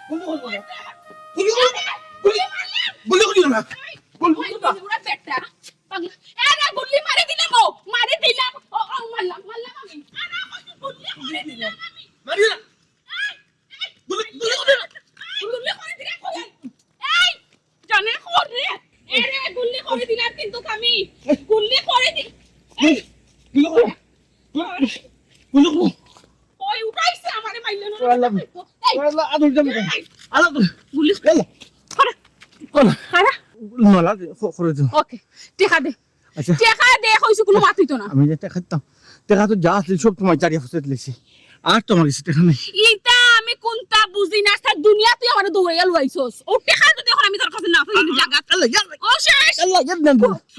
গুলি করবো না গুলি গুলি গুলি গুলি না গুলি না পুরা পেটটা পাগল আরে গুলি মারি দিলাম ও মারি দিলাম ও মারলাম আমি আরে আমাকে গুলি মারি দিলাম আমি মারি না গুলি গুলি গুলি না গুলি করে দিলাম কই এই জানে করে আরে গুলি করে দিলাম কিন্তু আমি গুলি করে দি এই গুলি করবো গুলি করবো ওই উঠাইছে আমারে মাইলো না আল্লাহ আল্লাহ আদর জামি আল্লাহ গুলি আল্লাহ করে কোন আরে মালা করে দিও ওকে টিকা দে আচ্ছা টিকা দে কইছে কোনো মাতিত না আমি যেটা খাইতাম দেখা তো যা আসলে সব তোমার চারিয়া ফসে দিলেছি আর তোমার কাছে দেখা নেই ইটা আমি কোনটা বুঝি না সারা দুনিয়া তুই আমারে দৌড়াইয়া লইছস ও টিকা যদি এখন আমি তোর কাছে না পাই জায়গা আল্লাহ ও শেষ আল্লাহ ইয়াদ না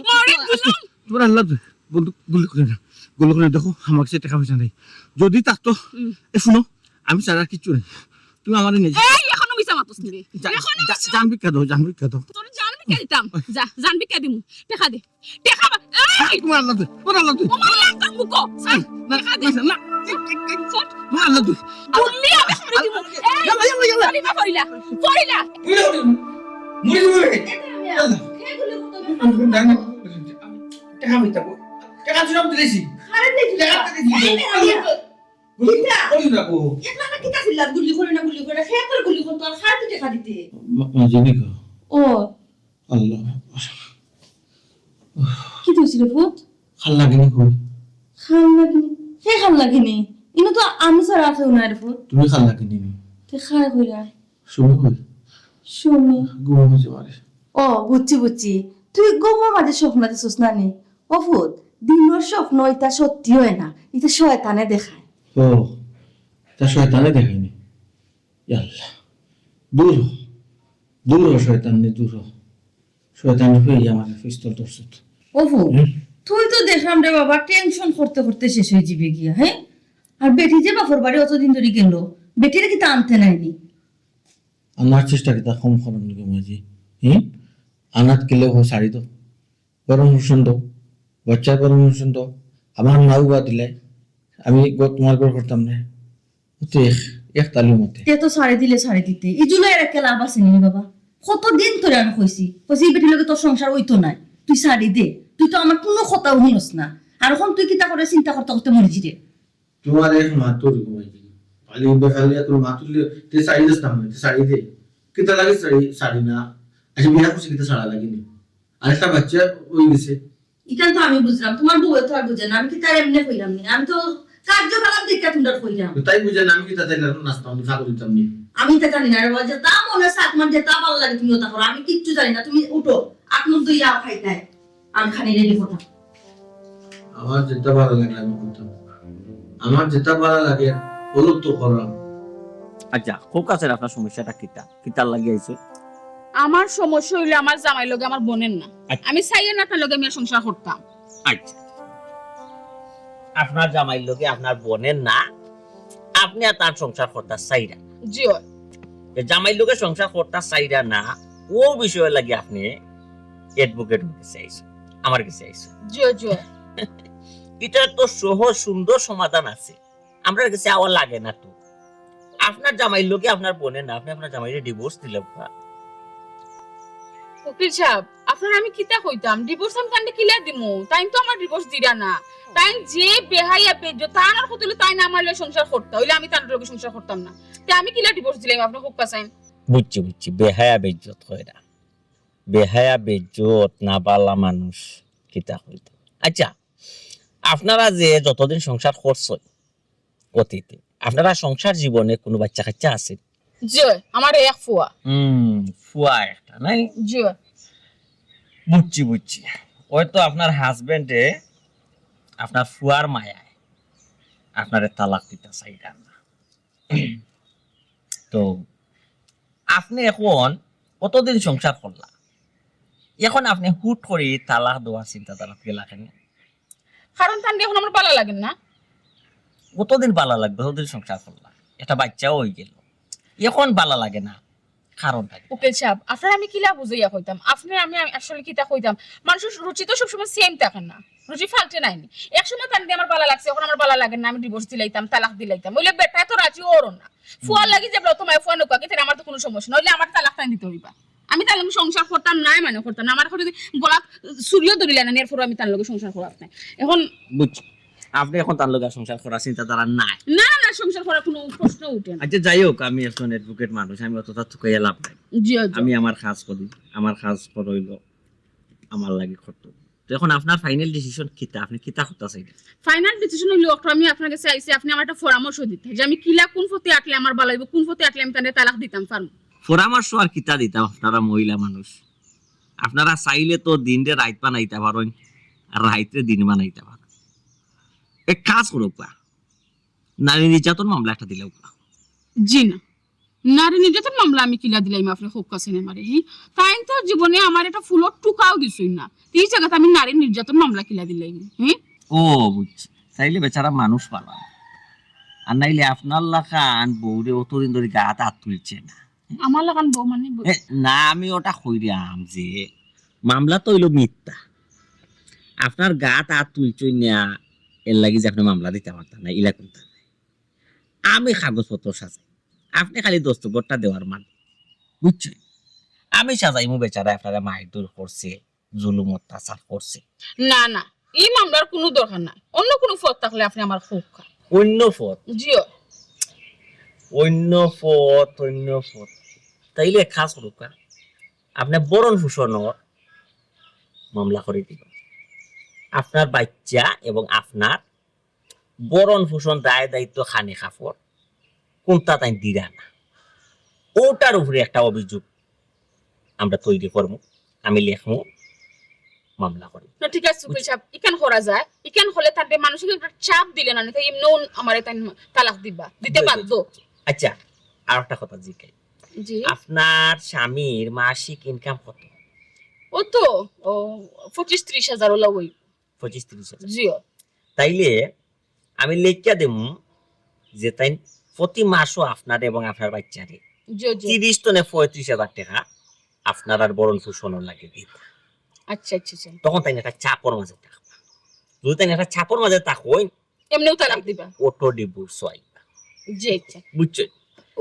মরে দিলাম তোমার আল্লাহ বন্ধু গুলি করে দেখো আমার কাছে টাকা পয়সা নেই যদি থাকতো এ শুনো আমি ছাড়া আর কিচ্ছু নেই তুমি আমার নিয়ে এই এখনো মিছা মাতস নি জানবি কে দাও তোর জানবি কে দিতাম যা জানবি কে দিমু টাকা দে টাকা এই তোমার আল্লাহ ও মারলাম তোর মুকো টাকা দে না তোমার আল্লাহ গুলি আমি করে দিমু ইয়াল্লা গুলি মা পড়িলা পড়িলা মুড়ি মুড়ি আল্লাহ কে গুলি কত টাকা আমি দেবো টাকা জবাব দিয়েছি আরে দেখি টাকা দিয়েছি গুলি না গো একলা না কিতা ছিল গুলি করে না সে তোর গুলি করতে আর খাতে টাকা দিতে মাঝিনি গো ও আল্লাহ কি দিছিল ভূত ভাল লাগেনি গো খাল লাগিনি সে খাল লাগিনি ইনো তো আমি সারা আছে উনার ভূত তুমি ভাল লাগেনি তে খায় কইরা শুনো কই শুনি ঘুম হচ্ছে মারে ও বুঝছি তুই গোমর মাঝে স্বপ্ন দিছিস না নি অফুত দিনের স্বপ্ন এটা সত্যি হয় না এটা শয়তানে দেখায় ও তা শয়তানে দেখায়নি ইয়াল্লাহ দূর শয়তান নে দূর শয়তান হয়ে আমার পিস্তল ধরছত অফুত তুই তো দেখলাম রে বাবা টেনশন করতে করতে শেষ হয়ে যাবে গিয়া হ্যাঁ আর বেটি যে বাপর বাড়ি অতদিন ধরে গেল বেটিরে কি তা আনতে নাইনি আনার চেষ্টা কি তা কম করার নাকি মাঝি আনাত গেলে ও শাড়ি তো গরম হোসেন দাও বাচ্চার গরম হোসেন দাও আমার নাও বা দিলে আমি তোমার ঘর করতাম না তো এক তালুর মতে তে তো সাড়ে দিতে এই জুলাই একটা লাভ আছে নি বাবা কতদিন তোরে আমি কইছি এই বেটির লগে তোর সংসার হইতো না তুই শাড়ি দে তুই তো আমার কোনো কথাও শুনস না আর এখন তুই কিতা করে চিন্তা করতে করতে মরিছি রে তোমার এক মাতুর ঘুমাইছি খালি বেখালি তোর মাতুলে তে শাড়ি দিস না তে শাড়ি দে কিতা লাগে শাড়ি না আচ্ছা বিয়া করছে কিতা শাড়া লাগেনি আর একটা বাচ্চা হয়ে গেছে ইখান তো আমি বুঝলাম তোমার বউ তো আর বুঝে না আমি কি তার এমনি কইলাম নি আমি তো কার্যকলাপ দেখে তোমরা কইলাম তাই বুঝে না আমি কিতা তাই নাস্তা আমি খাবো দিতাম নি আমি তো জানি না রে বাবা যে তা মনে সাত মান যে তা ভালো লাগে তুমি ওটা করো আমি কিচ্ছু জানি না তুমি উঠো আপনার দুই আও খাইতে আমি খানি রেডি করতাম আমার যেটা ভালো লাগে আমি করতাম আমার যেটা ভালো লাগে ওগুলো তো করাম আচ্ছা খুব কাছে আপনার সমস্যাটা কিতার লাগিয়েছে আমার সমস্যা হইলো আমার জামাই লগে আমার বোনের না আমি চাইয়ে না তার লগে আমি আর সংসার করতাম আচ্ছা আপনার জামাইর লগে আপনার বোনের না আপনি আর তার সংসার করতে চাইরা জিও জামাইর লগে সংসার করতে চাইরা না ও বিষয় লাগি আপনি অ্যাডভোকেট হতে চাইছেন আমার কাছে আইছেন জিও এটা তো সহজ সুন্দর সমাধান আছে আমরা কাছে আওয়া লাগে না তো আপনার জামাইর লগে আপনার বোনের না আপনি আপনার জামাইরে ডিভোর্স দিলেন না উকিল সাহেব আপনার আমি কিতা কইতাম ডিভোর্স আমি কান্ডে কিলা দিমু তাই তো আমার ডিভোর্স দিরা না তাই যে বেহাইয়া বেজো তাই না কতলে তাই না আমার লগে সংসার করতে হইলে আমি তার লগে সংসার করতাম না তে আমি কিলা ডিভোর্স দিলাম আপনি খুব পাসাইন বুঝছি বেহায়া বেজ্জত হয় না বেহায়া বেজ্জত না বালা মানুষ কিতা হইতো আচ্ছা আপনারা যে যতদিন সংসার করছেন অতীতে আপনারা সংসার জীবনে কোনো বাচ্চা কাচ্চা আছে জি আমার এক ফুয়া ফুয়া একটা নাই জি বুঝছি হয়তো আপনার হাজবেন্ডে আপনার ফুয়ার মায়ায় আপনারে তালাক দিতে চাইলেন না তো আপনি এখন কতদিন সংসার করলা এখন আপনি হুট করে তালাক দেওয়ার চিন্তাধারা গেলাকেন কারণ তান এখন আমার ভালো লাগে না কতদিন ভালো লাগবে কতদিন সংসার করলা একটা বাচ্চাও হয়ে গেল এখন ভালো লাগে না কারণটা উকিল সাহেব আপনার আমি কিলা বুঝাইয়া কইতাম আপনার আমি আসলে কিতা কইতাম মানুষের রুচি তো সবসময় সেম থাকে না রুচি ফালতে নাইনি এক সময় তান দিয়ে আমার ভালো লাগছে এখন আমার ভালো লাগে না আমি ডিভোর্স দিলাইতাম তালাক দিলাইতাম ওইলে বেটা তো রাজি ওরও না ফুয়ার লাগি যে তোমায় ফুয়া নকা কি আমার তো কোনো সমস্যা নইলে আমার তালাক টাইম দিতে হইবা আমি তার লগে সংসার করতাম নাই মানে করতাম না আমার যদি গলা সুরিও ধরিলে না এরপর আমি তার লগে সংসার করাত নাই এখন বুঝছি আপনি এখন তার লগে সংসার করার চিন্তা ধারা নাই। না না সংসার করার কোনো প্রশ্ন উঠে না। আচ্ছা যাই হোক, আমি একজন অ্যাডভোকেট মানুষ, আমি অতটা থুকাইয়া লাভ নাই। জি আমি আমার কাজ করি, আমার কাজ করইল আমার লাগে কর্তব্য। তো এখন আপনার ফাইনাল ডিসিশন কিতা, আপনি কিতা করতে চাইলেন? ফাইনাল ডিসিশন হইলো আমি আপনার কাছে আইছি, আপনি আমার একটা পরামর্শ দিতে যে আমি কিলা কোন ফতে আটলে আমার ভালো হইব, কোন ফতে আটলে আমি তাদের তালাক দিতাম পারবো। পরামর্শ আর কিতা দিতাম, আপনারা মহিলা মানুষ, আপনারা চাইলে তো দিনরে রাইত বানাইতে পারেন আর রাইতে দিন বানাইতে পারেন। এক কাজ করুক বা নারী নির্যাতন মামলা একটা দিলেও বা। জি না, নারী নির্যাতন মামলা আমি কিলা দিলাম আপনার হোক কাছে মারে হি তাই তো জীবনে আমার একটা ফুলর টুকাও দিছই না, এই জায়গাতে আমি নারী নির্যাতন মামলা কিলা দিলাম। হ্যাঁ ও বুঝছি, চাইলে বেচারা মানুষ পালাম, আর নাইলে আপনার লাখান বউরে অতদিন ধরে গাত হাত তুলছে না। আমার লাগান বউ মানে না আমি ওটা কইরাম যে মামলা তো হইলো মিথ্যা, আপনার গাত হাত তুলছই না এর লাগি যে আপনি মামলা দিতে পারতেন না, ইলা কোনটা আমি কাগজপত্র সাজাই, আপনি খালি দস্তখতটা দেওয়ার মান, বুঝছেন? আমি সাজাইমু বেচারা আপনারা মারধর করছে, জুলুম অত্যাচার করছে। না না, এই মামলার কোনো দরকার নাই, অন্য কোনো পথ থাকলে আপনি আমার হোক অন্য পথ, জিও অন্য পথ, অন্য পথ তাইলে খাস করুক, আপনি বরণ ভূষণর মামলা করে দিব, আপনার বাচ্চা এবং আপনার বরণ ভূষণ দায় দায়িত্ব খানে খাফর কোনটা তাই দিরা না, ওটার উপরে একটা অভিযোগ আমরা তৈরি করবো, আমি লেখবো, মামলা করি। না ঠিক আছে সুকিল সাহেব, ইকান করা যায়, ইকান হলে তাদের মানসিক একটা চাপ দিলে না তাই এমনি আমার তাই তালাক দিবা দিতে বাধ্য। আচ্ছা আর একটা কথা জিজ্ঞাই, জি আপনার স্বামীর মাসিক ইনকাম কত? ও তো 25-30 হাজার ওলা ওই 25-30,000। জিও তাইলে আমি লেখিয়া দেব যে তাই প্রতি মাসও আপনার এবং আপনার বাচ্চারে জিও জিও 30 টনে 35,000 টাকা আপনার আর বরণ পোষণের লাগে দিত। আচ্ছা আচ্ছা আচ্ছা, তখন তাই একটা চাপর মাঝে থাকবা, যদি তাই একটা চাপর মাঝে থাকোই এমনিও তালাক দিবা। অটো ডিভোর্স হয়, জি আচ্ছা বুঝছেন?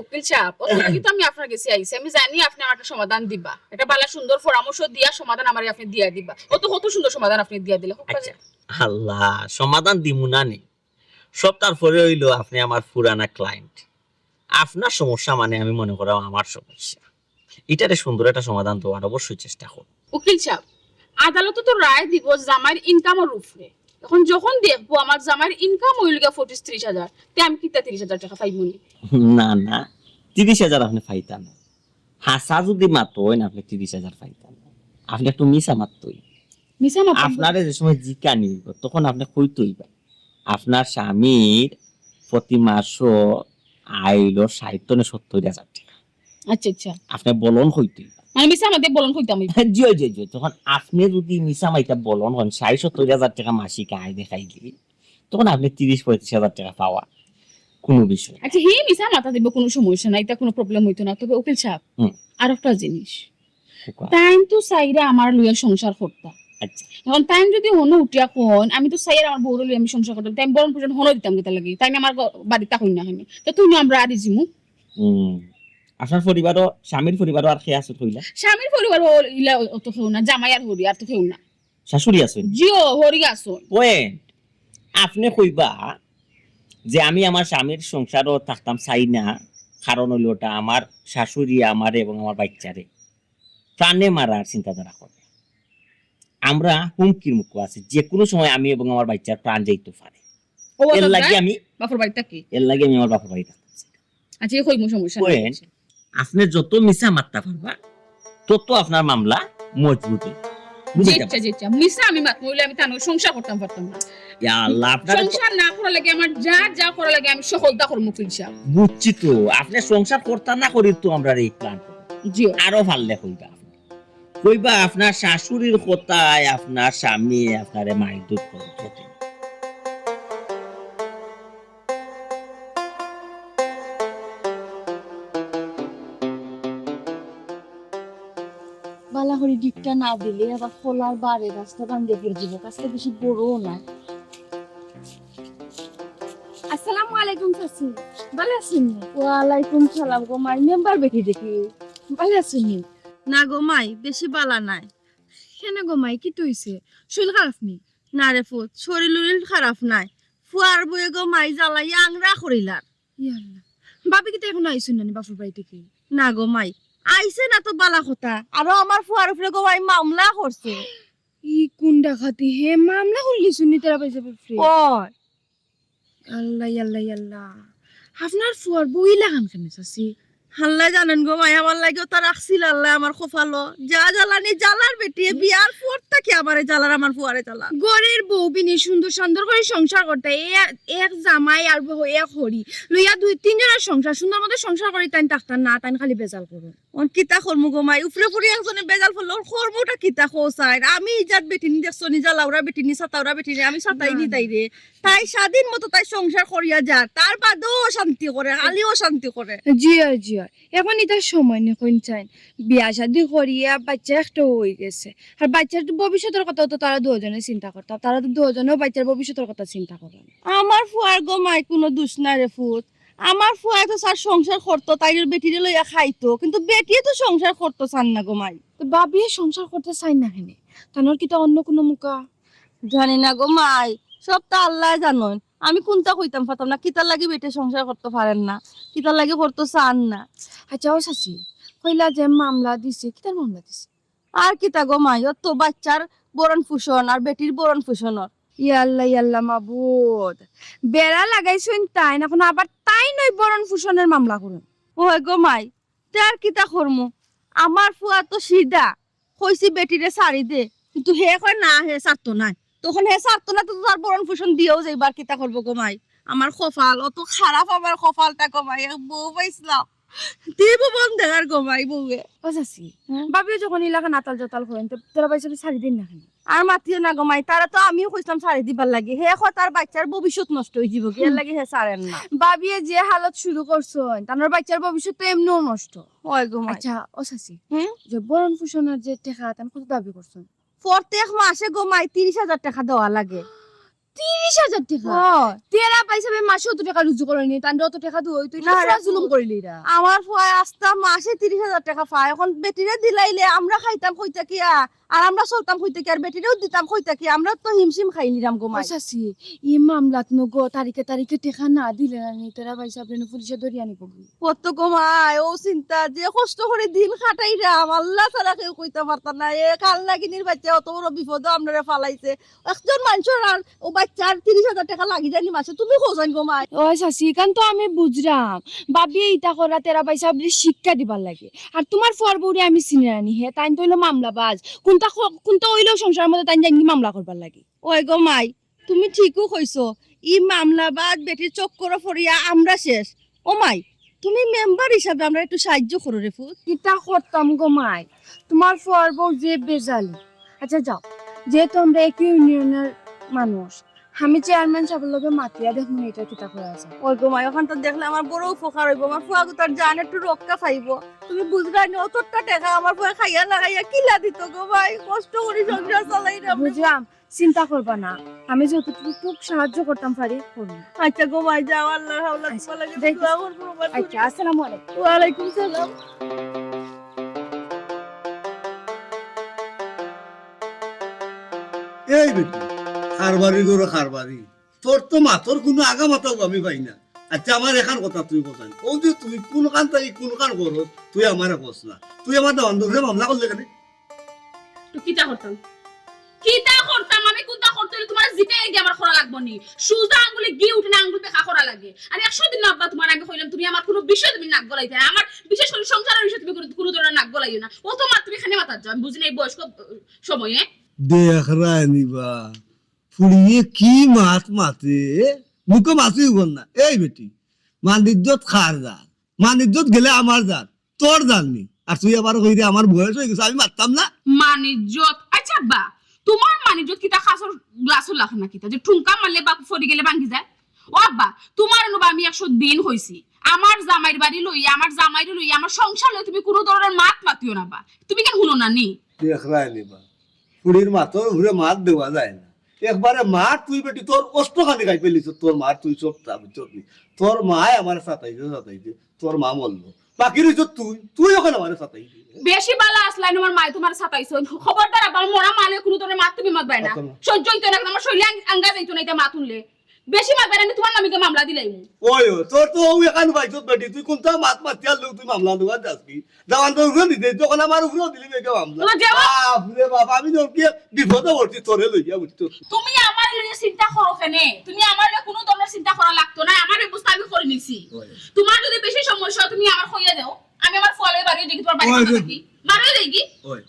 উকিল সাহেব কিন্তু আমি আপনার কাছে আইছি, আমি জানি আপনি আমার একটা সমাধান দিবা, এটা ভালো সুন্দর পরামর্শ দিয়া সমাধান আমারে আপনি দিয়া দিবা, কত সুন্দর সমাধান আপনি দিয়া দিলে। আচ্ছা আল্লাহ সমাধান দিমু না নে সব, তারপরে হইলো আপনি আমার পুরানা ক্লায়েন্ট, আপনার সমস্যা মানে আমি মনে করা আমার সমস্যা, এটারে সুন্দর একটা সমাধান দেওয়ার অবশ্যই চেষ্টা করব। উকিল সাহেব আদালতে তো রায় দিব জামাইয়ের ইনকামের উপরে, এখন যখন দেখবো আমার জামাইয়ের ইনকাম হইল গিয়া 25-30 হাজার, তে আমি কিতা 30 হাজার টাকা পাইব নি? না না 30,000 আপনি পাইতেন না, হাসা যদি মাতোই না আপনি 30,000 পাইতেন না, আপনি একটু মিশা মাতোই। মিছা মাপ আপনার যে সময় জিকা নিব তখন আপনি কইতই আপনার স্বামীর প্রতি মাসও আইলো 60-70,000 টাকা, আচ্ছা আচ্ছা, আপনি বলন হইতই মানে মিছা আমাদের বলন কইতাম আমি। জিও জিও জিও, তখন আপনি যদি মিশা মাইটা বলন হন 60-70,000 টাকা মাসিক আয় দেখাইলি, তখন আপনি 30-35,000 টাকা পাওয়া কোনো বিষয়। আচ্ছা হি মিছা মাথা দিব, কোনো সমস্যা নাই, এটা কোনো প্রবলেম হইতো না। তবে উকিল সাহেব আর একটা জিনিস, টাইম তো সাইরা আমার লইয়া সংসার করতা, আচ্ছা এখন টাইম যদি হনো উঠিয়া কোন আমি তো সাইরা আমার বউর লইয়া আমি সংসার করতাম, টাইম বরণ পর্যন্ত হনো দিতাম কিতা লাগি, তাই না আমার বাড়িতে হই না হইনি, তো তুমি আমরা আদি জিমু আপনার পরিবারও স্বামীর পরিবারও আর খেয়ে আছে কইলা? স্বামীর পরিবার ইলা অত কেউ না, জামাই আর হরি আর তো কেউ না। শাশুড়ি আছেন? জিও হরি আসো পয়েন্ট, আপনি কইবা যে আমি আমার স্বামীর সংসারও থাকতাম চাই না, কারণ হইল ওটা আমার শাশুড়ি আমারে এবং আমার বাচ্চারে প্রাণে মারার চিন্তাধারা করে, আমরা হুমকির মুখ আছি, যে কোনো সময় আমি এবং আমার বাচ্চার প্রাণ যাইতে পারে, ও এর লাগি আমি বাপর বাড়িটা কি আমার বাপা বাড়ি থাকতেছি। আচ্ছা কইমু সমস্যা নাই। পয়েন্ট, আপনি যত মিছা মারতে পারবা তত আপনার মামলা মজবুত হইবে, বুঝতে জিচ্ছা জিচ্ছা মিছা আমি মাত মইলে আমি তানো সংসার করতাম পারতাম না, ইয়া আল্লাহ আপনার সংসার না করা লাগে আমার যা যা করা লাগে আমি সকলটা করব উকিল সাহেব। বুঝছি তো, আপনি সংসার করতে না করি তো আমরা এই প্ল্যান জিও আরো ভাললে কইবা, কইবা আপনার শাশুড়ির কথায় আপনার স্বামী আপনারে মারধর করতে। বালাহরি দিকটা না দিলে আবার খোলার বারে রাস্তা বান্ধে ফিরে দিব, কাজটা বেশি বড়ও না। আসসালামু আসসালামু আলাইকুম চাচি ভালো আছেন ওয়ালাইকুম সালাম গো মাই মেম্বার বেটি দেখি ভালো আছেন না গো মাই বেশি বালা নাই। কেন গো মাই কি হইছে শরীর খারাপ নি না রে ফুত শরীর খারাপ নাই, ফুয়ার বয়ে গো মাই জ্বালাই আংরা করিলার। ইয়াল্লা বাবি কি তো এখন আইছেন না বাপুর বাড়ি থেকে না গো মাই আইছে না তো বালা কথা, আরো আমার ফুয়ার উপরে গো মাই মামলা করছে। ই কোন ডাকাতি হে মামলা করলি শুনি তেরা পয়সা ফ্রি ওই আল্লাহ আল্লাহ আল্লাহ আপনার ফুয়ার বই লাগান কেন চাচি হাল্লা জানেন গো মাই আমার লাগে তো রাখছিল আল্লাহ আমার খোফালো যা জ্বালানি জ্বালার বেটি বিয়ার পর থেকে আমারে জ্বালার আমার ফুয়ারে জ্বালা। গরের বউ বিনি সুন্দর সুন্দর করে সংসার করতে এক জামাই আর বউ এক হরি লইয়া দুই তিন জনের সংসার সুন্দর মতো সংসার করে তাই ডাক্তার না তাই খালি বেজাল করবে অন কিতা খরমু গো মাই উপরে পড়ি একজনে বেজাল ফেলল খরমুটা কিতা খোসাই আমি ইজাত বেটিনি দেখছো নি জ্বালাউরা বেটিনি সাতাউরা বেটিনি আমি সাতাই নি তাই রে তাই স্বাধীন মতো তাই সংসার করিয়া যা তার বাদেও শান্তি করে আলিও শান্তি করে। জিয়া জিয়া এখন এটা সময় নেই কোন চাই বিয়া শাদি করিয়া বাচ্চা একটা হয়ে গেছে আর বাচ্চার ভবিষ্যতের কথা তো তারা দুজনে চিন্তা করতাম তারা তো দুজনেও বাচ্চার ভবিষ্যতের কথা চিন্তা করে না। আমার ফুয়ার গো মাই কোনো দোষ নাই রে ফুত, আমার ফুয়া তো স্যার সংসার করতো তাই বেটিরে লইয়া খাইতো কিন্তু বেটিয়ে তো সংসার করতো চান না গো মাই। তো বাবিয়ে সংসার করতে চাই না কেন তানোর কি তা অন্য কোনো মুখা জানি না গো মাই সব তো আল্লাহ জানেন, আমি কোনটা কইতাম পাতাম না কিতার লাগি বেটে সংসার করতে পারেন না কিতার লাগি করতে চান না। আচ্ছা ও চাচি কইলা যে মামলা দিছে কি তার মামলা দিছে আর কিতা গো মাই ওর তো বাচ্চার বরণ ফুসন আর বেটির বরণ ফুসনর। ইয়াল্লা মাবুদ বেড়া লাগাইছেন তাই এখন আবার তাই নয় বরণ ফুসনের মামলা করুন। ওই গো মাই তে আর কিতা করমু, আমার ফুয়া তো সিধা কইছি বেটিরে সারি দে কিন্তু হে কয় না হে সারতো নাই, তখন হে সারতো না তো তার বরণ ফুসন দিয়েও যাইবার কিতা করবো গো মাই। আমার কপাল অত খারাপ আমার কপালটা গো মাই, বউ পাইছিলাম দিব বন দেখার গো মাই বউয়ে। ও চাচি বাবিও যখন এলাকা নাতাল জাতাল করেন তো তোরা পয়সা ছাড়ি দিন না কেন আর মাতিও না গো মাই, তারা তো আমিও কইতাম সারি দিবার লাগে হে কয় তার বাচ্চার ভবিষ্যৎ নষ্ট হয়ে যাব এর লাগে হে সারেন না। বাবিয়ে যে হালত শুরু করছেন তানোর বাচ্চার ভবিষ্যৎ তো এমনিও নষ্ট। ওই গো মাই আচ্ছা ও চাচি হুম যে বরণ ফুসনের যে টাকা তান কত দাবি করছেন? প্রত্যেক মাসে গো মাই 30,000 টাকা দেওয়া লাগে। 30,000 টাকা তেরা পয়সা মাসে অত টাকা রুজু করেনি তান অত টাকা দুই তুই না জুলুম করিলি রা। আমার ফুয়া আস্তা মাসে 30,000 টাকা পায়, এখন বেটিরে দিলাইলে আমরা খাইতাম কইতা কি আর আমরা চলতাম কইতা কি আর বেটিরেও দিতাম কইতা কি আমরা তো হিমশিম খাইলিরাম গো মাই। চাচি ই মামলাত নগো তারিখে টাকা না দিলে না তেরা পয়সা আপনি পুলিশে ধরে আনি পড়বি কত গো মাই ও চিন্তা যে কষ্ট করে দিন খাটাইরাম আল্লাহ ছাড়া কেউ কইতে পারতাম না। এ কাল নাগিনীর বাচ্চা অত বড় বিপদ আপনারা ফালাইছে একজন মানুষের আর ও বাচ্চার 30,000 টাকা লাগি জানি মাসে তুমি খোঁজান গো মাই। ও চাচি কান তো আমি বুঝলাম বাবি ইটা করা তেরা পয়সা আপনি শিক্ষা দিবার লাগে আর তোমার ফর বউরে আমি চিনি আনি হে তাই তো হইলো মামলাবাজ কোনটা হইলেও সংসারের মধ্যে তাই জানি মামলা করবার লাগে। ওই গো মাই তুমি ঠিকও কইছো ই মামলা বাদ বেটির চক্কর ফরিয়া আমরা শেষ। ও মাই তুমি মেম্বার হিসাবে আমরা একটু সাহায্য করো রে ফুট। কিতা করতাম গো মাই তোমার ফর বউ যে বেজালি। আচ্ছা যাও যেহেতু আমরা একই ইউনিয়নের মানুষ আমি চেয়ারম্যান সাহেবের লগে মাতিয়া দেখুন এটা কিতা করে আছে। ওই গো মাই ওখান তো দেখলে আমার বড় উপকার হইব, আমার ফুয়া তার জান একটু রক্ষা পাইব। তুমি বুঝবা নি অতটা টাকা আমার ফুয়া খাইয়া লাগাইয়া কিলা দিত গো ভাই, কষ্ট করে সংসার চালাই রে। বুঝলাম চিন্তা করবা না আমি যতটুকু সাহায্য করতাম পারি করবো। আচ্ছা গো ভাই যাও আল্লাহর হাওলা তোমার লাগে দোয়া করবো। আচ্ছা আসসালামু আলাইকুম। ওয়ালাইকুম সালাম। এই বেটি খারবারি গরু খারবারি তোর তো মাথর কোনো আগা মাথাও আমি পাই না। আচ্ছা আমার এখান কথা তুই বসান ও যে তুই কোন কান তাই কোন কান করো তুই আমার বস না, তুই আমার দেওয়ান ধরে মামলা করলে কেন? তো কিতা করতাম আমি কোনটা করতে তোমার জিতে গিয়ে আমার খরা লাগবো নি সুজা আঙ্গুলে গিয়ে উঠে না আঙ্গুল দেখা খরা লাগে আর 100 দিন আব্বা তোমার আগে কইলাম তুমি আমার কোনো বিষয় তুমি নাক গলাইতে আমার বিশেষ করে সংসারের বিষয় তুমি কোনো ধরনের নাক গলাইও না ও তো মাত্র এখানে মাথা যাও আমি বুঝি না এই বয়স্ক সময়ে দেখ রানিবা ফুড়িয়ে কি মাত মাতে মুখে মাছুই বল না। এই বেটি মানিজ্জত খার যার মানিজ্জত গেলে আমার যার তোর জাননি আর তুই আবার কই আমার বয়স হয়ে গেছে আমি মারতাম না। মানিজ্জত আচ্ছা আব্বা তোমার মানিজ্জত কিতা খাসর গ্লাসও লাখ না কিতা যে ঠুঙ্কা মারলে বাপ ফড়ি গেলে ভাঙি যায়। ও আব্বা তোমার নবা আমি 100 দিন হইছি আমার জামাইর বাড়ি লইয়া আমার জামাইরে লইয়া আমার সংসার লই তুমি কোনো ধরনের মাত মাতিও না বা তুমি কেন শুনো না নি? দেখ রানিবা ফুড়ির মাথর ঘুরে মাত দেওয়া যায় না, একবারে মার তুই বেটি তোর অস্ত্রখানি খাই পেলিস তোর মার তুই সব বুঝলি তোর মায় আমার সাতাইছে তোর মা মরলো বাকি রইছ তুই ওখানে আমার সাতাইছে বেশি বালা আসলাই আমার মাই তোমার সাতাইছো খবরদার আবার মোরা মালে কোনো তোরে মাত তুমি মাত বাইনা সহ্য হইতো না আমার শরীরে আঙ্গা যাইতো না এটা মা তুললে বেশি মাত বাইনা তোমার নামিকে মামলা দিলাই ওই তোর তো ও এখানে পাইছ বেটি তুই কোনটা মাত মাতিয়া লোক তুই মামলা দেওয়া যাস কি দাওয়ান তো উপরে দিতে তখন আমার উপরেও দিলি মেয়েকে মামলা বাপরে বাপ আমি তোর কি বিপদে পড়ছি তোরে লইয়া বুঝতো তুমি আমার লইয়া চিন্তা করো কেনে তুমি আমার লইয়া কোনো ধরনের চিন্তা করা লাগতো না আমার ব্যবস্থা আমি করে নিছি তোমার যদি বেশি সমস্যা তুমি আমার কইয়া দাও আমি আমার ফলে বাড়ি দেখি তোমার বাড়ি থাকি মারো দেখি ওই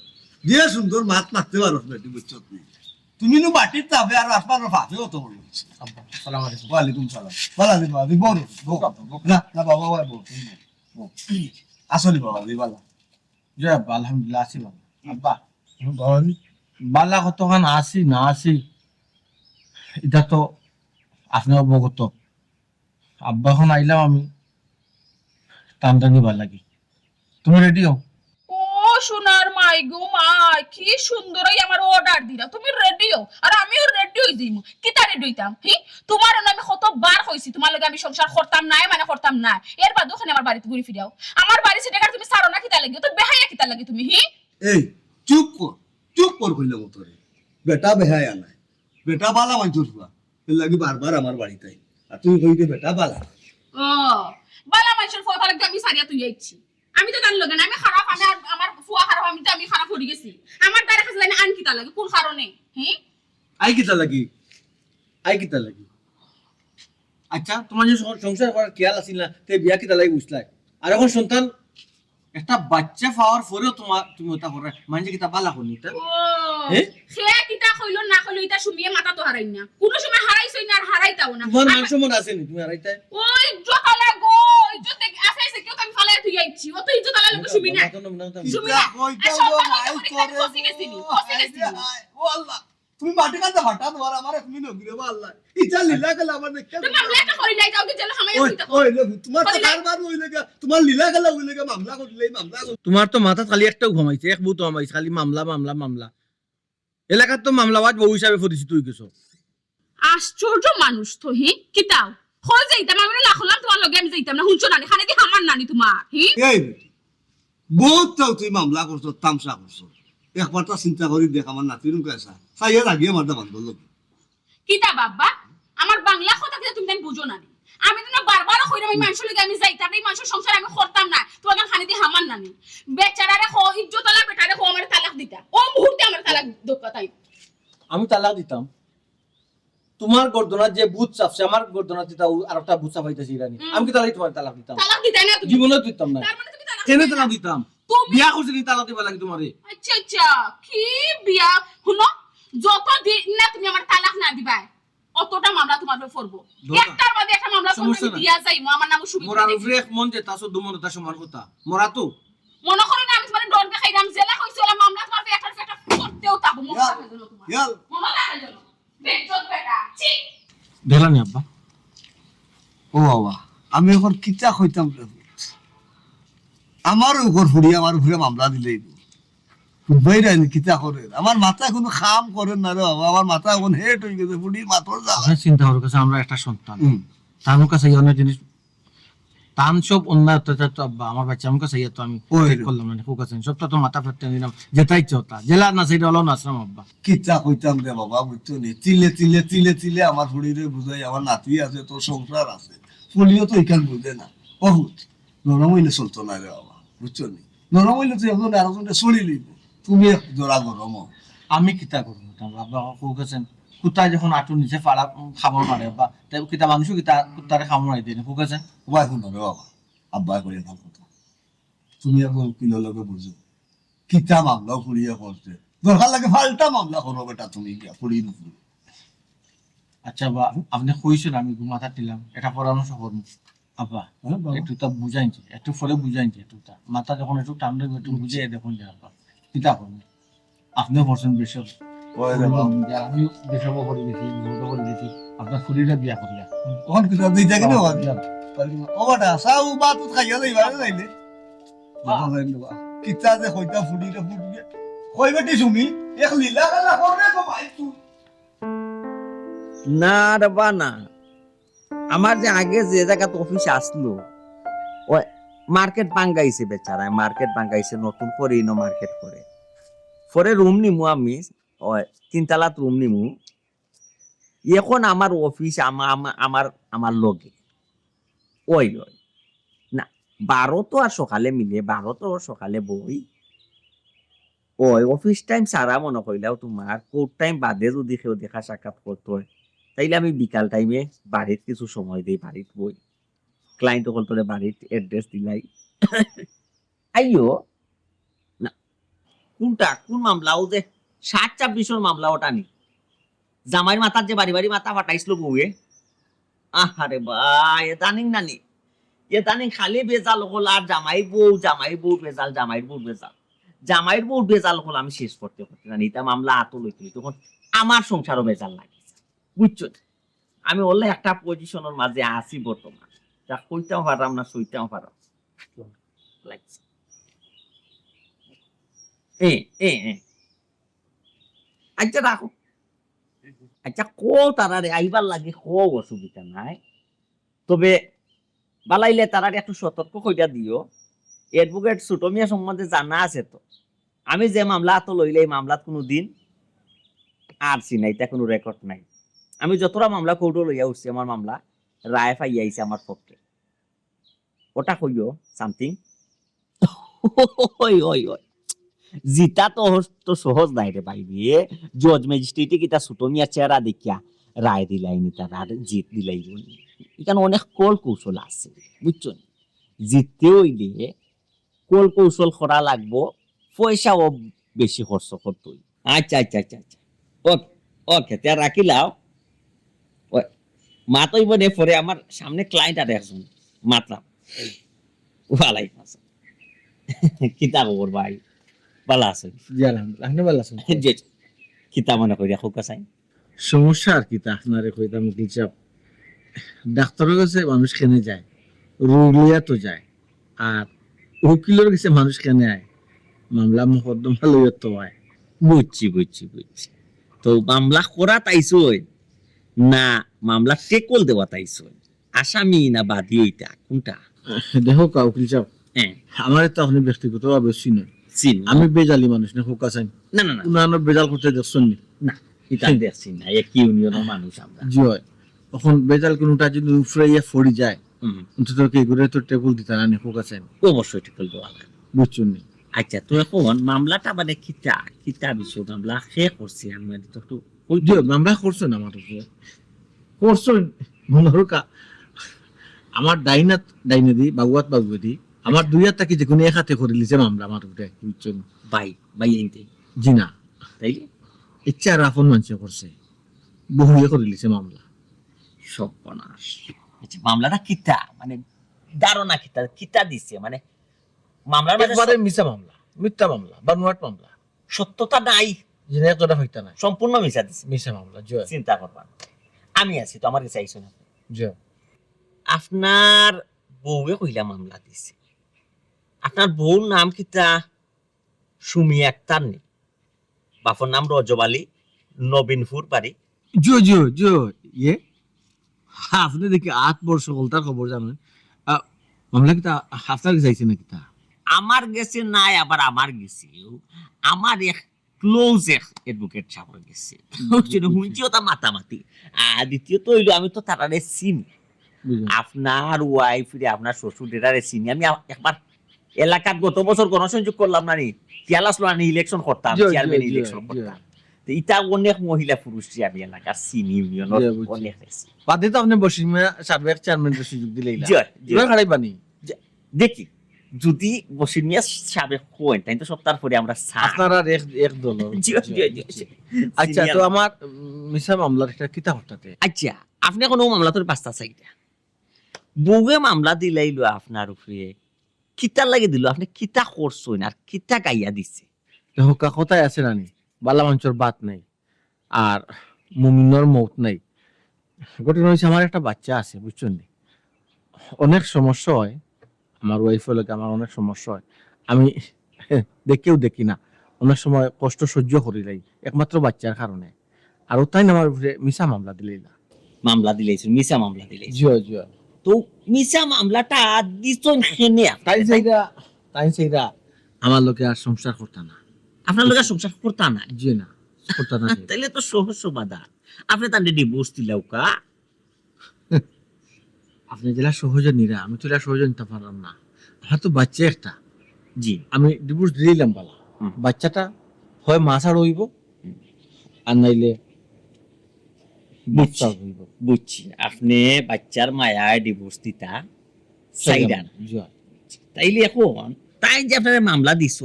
যে সুন্দর মাত মারতে পারো বেটি বুঝছো তুমি নো বাটির তাবে আর আসমান ফাফে হতো বলি আসসালামু আলাইকুম। ওয়ালাইকুম সালাম বালা দি বাবা দি বড় না না বাবা ওই বড় আসলে বাবা দি বালা জয় আব্বা আলহামদুলিল্লাহ আছি বাবা আব্বা বালা কতখান আছি না আছি এটা তো আপনি অবগত আব্বা এখন আইলাম আমি টানটা নিবার লাগি তুমি রেডি হও ও সোনার মাই গো মাই কি সুন্দরই আমার অর্ডার দিলা তুমি রেডি হও আর আমিও রেডি হই যাইমু কিতা রেডি হইতাম তোমার না আমি কতবার কইছি তোমার লগে আমি সংসার করতাম না মানে করতাম না এর বাদ ওখানে আমার বাড়িতে ঘুরে ফিরাও আমার বাড়ি সেটা তুমি সারো না কিতা লাগি তো বেহাইয়া কিতা লাগি তুমি এই চুপ কর কইলে মতো রে বেটা বেহায়া নাই বেটা বালা মঞ্জুর হুয়া এর লাগি বারবার আমার বাড়িতে আই আর তুই কইতে বেটা বালা ও বালা মানুষের ফটো লাগি আমি সারিয়া তুই আইছি আমি তো জান লগে না আমি খারাপ আমি আমার ফুয়া খারাপ আমি খারাপ হয়ে গেছি আমার দ্বারা কাছে জানি আন কিতা লাগে কোন কারণে আই কিতা লাগি আচ্ছা তোমার যে সংসার করার খেয়াল আছিল না তে বিয়া কিতা লাগি বুঝলাই আর এখন সন্তান একটা বাচ্চা পাওয়ার পরেও তুমি ওটা করে মানে কিতা বালা করনি তা সে কিতা কইলো না কইলো এটা শুনিয়ে মাথা তো হারাই না কোনো সময় হারাইছই না আর হারাইতাও না তোমার মান সম্মান আছে নি তুমি হারাইতে ওই ইজ্জত আলা গো ইজ্জত দেখি আসাইছে কেউ আমি ফালাই তুই আইছি ও তো ইজ্জত আলা লোক শুবি না শুবি না ফসি গেছিনি ও আল্লাহ তুমি মাটি কাটা হঠাৎ ধর আমার তুমি নগিরে আল্লাহ ইচ্ছা লীলা গেল আমার দেখে তুমি মামলা একটা করি নাই যাও কি জেল হামাই ওই হইতা ওই তোমার তো কারবার ওই লাগা তোমার লীলা গেল ওই লাগা মামলা করলেই মামলা তোমার তো মাথা খালি একটাও ঘুমাইছে এক বুত ঘুমাইছে খালি মামলা এলাকার তো মামলাবাজ বউ হিসাবে পরিচিত হয়ে গেছো আশ্চর্য মানুষ তো কিতাও হই যাইতাম আমি না হলাম তোমার লগে আমি যাইতাম না হুনছো নানি খানে দি হামার নানি তোমার এই বেটি বহুত তো তুই মামলা করছো তামসা করছো একবার তো চিন্তা করি দেখ আমার নাতির কেসা সাইয়া লাগিয়ে মারতে বান্ধব লোক কিতা বাবা আমার বাংলা কথা কি তুমি বুঝো না আমি তো না বারবার কইরাম এই মানুষের লগে আমি যাইতাম এই মানুষের সংসার আমি করতাম না তোমার খানে দি হামার নানি বেচারারে হো ইজ্জত আলা বেটারে হো আমার তালাক দিতা ও মুহূর্তে আমার তালাক দোকা তাই আমি তালাক দিতাম তোমার গর্দনার যে বুথ চাপছে আমার গর্দনার দিতা আর একটা বুথ চাপাইতেছি ইরানি আমি কি তোমার তালাক দিতাম তালাক দিতা না তুমি জীবনে দিতাম না তার মানে তুমি তালাক কেন তালাক দিতাম তুমি বিয়া করছিস তালাক দিবা লাগি তোমারে আচ্ছা কি বিয়া শুনো যত দিন না তুমি আমার তালাক না দিবা অতটা মামলা তোমার উপর করব একটার বাদে একটা মামলা করতে দিয়া যাই আমার নাম সুবিধা মোরা উপরে এক মন যে তাসো দুমনতা সমান কথা মোরা তো মনে করো না আমি তোমার ডর দেখাইলাম জেলা হইছিল মামলা তোমার একটা করতেও তাবো মনে ইয়াল রাখা গেল তোমার ইয়াল মনে রাখা গেল বেজ্জত বেটা ছি দেখলানি আব্বা ও বাবা আমি এখন কিতা কইতাম রে আমার উপর ফুড়ি আমার উপরে মামলা দিলেই বাইরে কিতা করে আমার মাথা কোনো কাম করে না রে বাবা আমার মাথা এখন হেট হয়ে গেছে ফুড়ির মাথার যা আপনি চিন্তা করার কাছে আমরা একটা সন্তান তার কাছে এই অনেক জিনিস তান সব অন্যায় অত্যাচার তো আব্বা আমার বাচ্চা আমার কাছে তো আমি ঠিক করলাম না ফোকাস সবটা তো মাথা ফেটে দিলাম যেটাই চোতা জেলা না সেটা হলো না আসলাম আব্বা কিতা কইতাম রে বাবা বুঝছো নি চিলে আমার ফুড়িরে বুঝাই আমার নাতি আছে তোর সংসার আছে ফুলিও তো এখান বুঝে না বহুত নরম হইলে চলতো না রে বাবা বুঝছো নি নরম হইলে তো এখন আর একজনে চলি লইব তুমি এক জোড়া গরম আমি কিতা করবো আব্বা ফোকাসেন কুত্তায় যখন আটুর নিচে পাড়া খাবার মারে বা তাই কিতা মানুষও কিতা কুত্তারে খাবার মারি দিয়ে ফোকাসেন ওবাই শুনো রে বাবা আব্বা করে ভাল কথা তুমি এখন কিলো লগে বুঝো কিতা মামলা ফুড়িয়ে করছে দরকার লাগে ফাল্টা মামলা করো বেটা তুমি গিয়া ফুড়ি নুফুড়ি আচ্ছা বা আপনি কইছেন আমি মাথা দিলাম এটা পরামর্শ করবো আব্বা একটু তা বুঝাইছি একটু পরে বুঝাইছি একটু তা মাথা যখন একটু টান দেবে একটু বুঝিয়ে দেখুন যে আব্বা কিতা করবো আপনিও করছেন বেশি আমি বেসব করে দিয়েছি করে দিয়েছি আপনার ফুলিরা বিয়া করিয়া কোন কিতা দুই জায়গা না ও বাটা সাউ বাত খাইয়া লইবা যাইলে কিতা যে কইতা ফুড়িরে ফুড়িয়ে কই বেটি সুমি এক লীলা গলা করে গো ভাই তুই না রে বা না, আমার যে আগে যে জায়গাত অফিস আসলো ওই মার্কেট ভাঙ্গাইছে বেচারা, মার্কেট ভাঙ্গাইছে, নতুন করে ইনো মার্কেট করে পরে রুম নিমু আমি, ওই 3 তলাত রুম নিমু। এখন আমার অফিস আমার আমার লগে ওই ওই না 12 তো আর সকালে মিলে 12 তো সকালে বই ওই অফিস টাইম সারা মনে কইলাও তোমার কোর্ট টাইম বাদে যদি কেউ দেখা সাক্ষাৎ করতে হয় তাইলে আমি বিকাল টাইমে বাড়ির কিছু সময় দিই, বাড়ির বই ক্লায়েন্ট হল তোরে বাড়ির অ্যাড্রেস দিলাই আইও না। কোনটা কোন মামলা ও যে 7-26 মামলা ওটা নি জামাইয়ের মাথার যে বাড়ি বাড়ি মাথা ফাটাইছিল বউয়ে, আহারে ভাই এ জানিন নানি, এ জানিন খালি বেজাল হল আর জামাই বউ বেজাল, জামাইয়ের বউ বেজাল হল আমি শেষ করতে করতে জানি এটা মামলা আত লইতে তখন আমার সংসারও বেজাল লাগিছে বুঝছো। আমি বললে একটা পজিশনের মাঝে আসি বর্তমান, যা কইতেও পারাম না সইতেও পারাম লাগছে। আচ্ছা রাখো, আচ্ছা কো তারারে আইবার লাগে কো অসুবিধা নাই, তবে বালাইলে তারারে একটু সতর্ক কইরা দিও। অ্যাডভোকেট ছোট মিয়া সম্বন্ধে জানা আছে তো, আমি যে মামলা তো লইলে এই মামলাত কোনো দিন আর সিনাইতা কোনো রেকর্ড নাই। আমি যতটা মামলা কোর্টে লইয়া উঠছি আমার মামলা রায় পাই আইছে আমার পক্ষে, ওটা কইও সামথিং। ওই ওই ওই জিতা তো সহজ নাই রে ভাই, জজ ম্যাজিস্ট্রেটে কিটা ছোট মিয়া চেহারা দেখিয়া রায় দিলাই নি, তার আর জিত দিলাই এখানে অনেক কল কৌশল আছে বুঝছো। জিততে হইলে কল কৌশল করা লাগবো, পয়সাও বেশি খরচ করতে হইবে। আচ্ছা আচ্ছা আচ্ছা আচ্ছা ওকে ওকে তে রাখিলাও। মাতই বনে পরে আমার সামনে ক্লায়েন্ট আর একজন মাতলাম, ওয়ালাইকুম আসসালাম, কিতা খবর ভাই, ভালো আছেন? জি আলহামদুলিল্লাহ, আপনি ভালো আছেন? যে কিতা মনে করি খোকা চাই সমস্যা আর কি তা আপনারে কইতাম উকিল সাহেব, ডাক্তারের কাছে মানুষ কেনে যায়, রোগ লইয়া তো যায়, আর উকিলের কাছে মানুষ কেনে আয়, মামলা মোকদ্দমা লইয়া তো আয়। বুঝছি বুঝছি বুঝছি। তো মামলা করা তাইছো না মামলা টেকল দেওয়া তাইছো, আসামি না বাদী এইটা কোনটা? দেখো কা উকিল সাহেব, হ্যাঁ আমার তো আপনি ব্যক্তিগতভাবে চিনেন, চিন আমি বেজালি মানুষ না খোকা চাই না না না উনার বেজাল করতে দেখছেন নি? না এটা দেখছি না, এক ইউনিয়নের মানুষ আমরা। জি হয়, এখন বেজাল কোনটা যদি উফরাইয়া ফড়ি যায় হুম, অন্তত কে ঘুরে তো টেবুল দিতে না নি খোকা চাই, অবশ্যই টেকল দেওয়া লাগে। বুঝছেন নি? আচ্ছা তো এখন মামলাটা মানে কিতা কিতা বিষয় মামলা শেষ করছি আমি তো একটু ওই যে মামলা করছেন আমার উপরে, করছেন মনে কা আমার ডাইনে দি বাগুয়াত বাগুয়ে দি আমার দুই হাত থাকি যে কোনো এক হাতে করে লিছে মামলা আমার উপরে, বুঝছেন? ভাই ভাই এইতে জি না, তাইলে ইচ্ছা আর আপন মানুষ করছে, বহুয়ে করে লিছে মামলা। সর্বনাশ। আচ্ছা মামলাটা কিতা মানে ধারণা কিতা কিতা দিছে মানে মামলার মাঝে একবারে মিছা মামলা, মিথ্যা মামলা, বানোয়াট মামলা, সত্যতা নাই, যিনি এতটা হইতা নাই, সম্পূর্ণ মিছা দিছে। মিছা মামলা। জয় চিন্তা করবা না। আমি আছি তো, আমার কাছে আইসো না। জয় আপনার বউয়ে কইলা মামলা দিছে, আপনার বউর নাম কিতা? সুমি আক্তার নি, বাপর নাম রজব আলী, নবীনপুর বাড়ি। জয় জয় জয় ইয়ে আপনি দেখি 8 বর্ষ হলতার খবর জানেন, মামলা কি তা আপনার কাছে আইছে নাকি? তা আমার গেছে নাই, আবার আমার গেছে আমার এক ক্লোজ এডভোকেট সাহেব গেছে, শুনছিও তা মাতামাতি। আর দ্বিতীয়ত হইলো আমি তো তারারে চিনি, বুঝলেন? আপনার ওয়াইফ রে আপনার শ্বশুর ডেটারে চিনি আমি। একবার এলাকার গত বছর গণসংযোগ করলাম না নি, তিয়ালাস লো আমি ইলেকশন করতাম, জয়, চেয়ারম্যান জয়, ইলেকশন জয়, করতাম। তো ইটা অনেক মহিলা পুরুষ আমি এলাকার চিনি, ইউনিয়নের জয়, বুঝছি। অনেক আছি। বাদে তো আপনি বসিমা সার্ভে চেয়ারম্যানের সুযোগ দিলেই না, জয়, জয়। এবার খাড়াই বানি দেখি যদি বসির মিয়া সাবেক হন তাই তো সপ্তাহ পরে আমরা আপনার আর এক দল। জয়, জয়, জয়। আচ্ছা তো আমার মিছা মামলার একটা কিতা হঠাতে, আচ্ছা আপনি কোনো মামলা তোর পাঁচটা চাইটা বউয়ে মামলা দিলাইলো আপনার উপরে, কিতা লাগে দিল, আপনি কিতা করছেন আর কিতা গাইয়া দিছে? দেখো কথায় আছে নানি, বালা মানুষের বাত নাই আর মুমিনের মৌত নাই। ঘটনা হয়েছে আমার একটা বাচ্চা আছে, বুঝছেন নি? অনেক সমস্যা হয় আমার ওয়াইফের লোক, আমার অনেক সমস্যা হয়, আমি দেখেও দেখি না, অনেক সময় কষ্ট সহ্য করি লাই একমাত্র বাচ্চার কারণে। আর তাই আমার উপরে মিছা মামলা দিলেই না। মামলা দিলেছেন, মিছা মামলা দিলেছেন। জিও জিও তো মিছা মামলাটা দিছন খেনে তাই সেইরা আমার লোকে আর সংসার করতা না। আপনার লোক সংসার করতা না, জি না করতা না। তাইলে তো সহজ সমাধান, আপনি তার ডিভোর্স দিলেও কা। আপনি যেটা সহজে নিরা, আমি তো এটা সহজে নিতে পারলাম না। আমার তো বাচ্চা একটা, জি আমি ডিভোর্স দিলাম পালা। হুম। বাচ্চাটা হয় মাছা রইব আর নাইলে বাচ্চা রইব। বুঝছি, আপনি বাচ্চার মায়ায় ডিভোর্স দিতা চাইদান। জি তাইলে এখন তাই যে আপনার মামলা দিছ,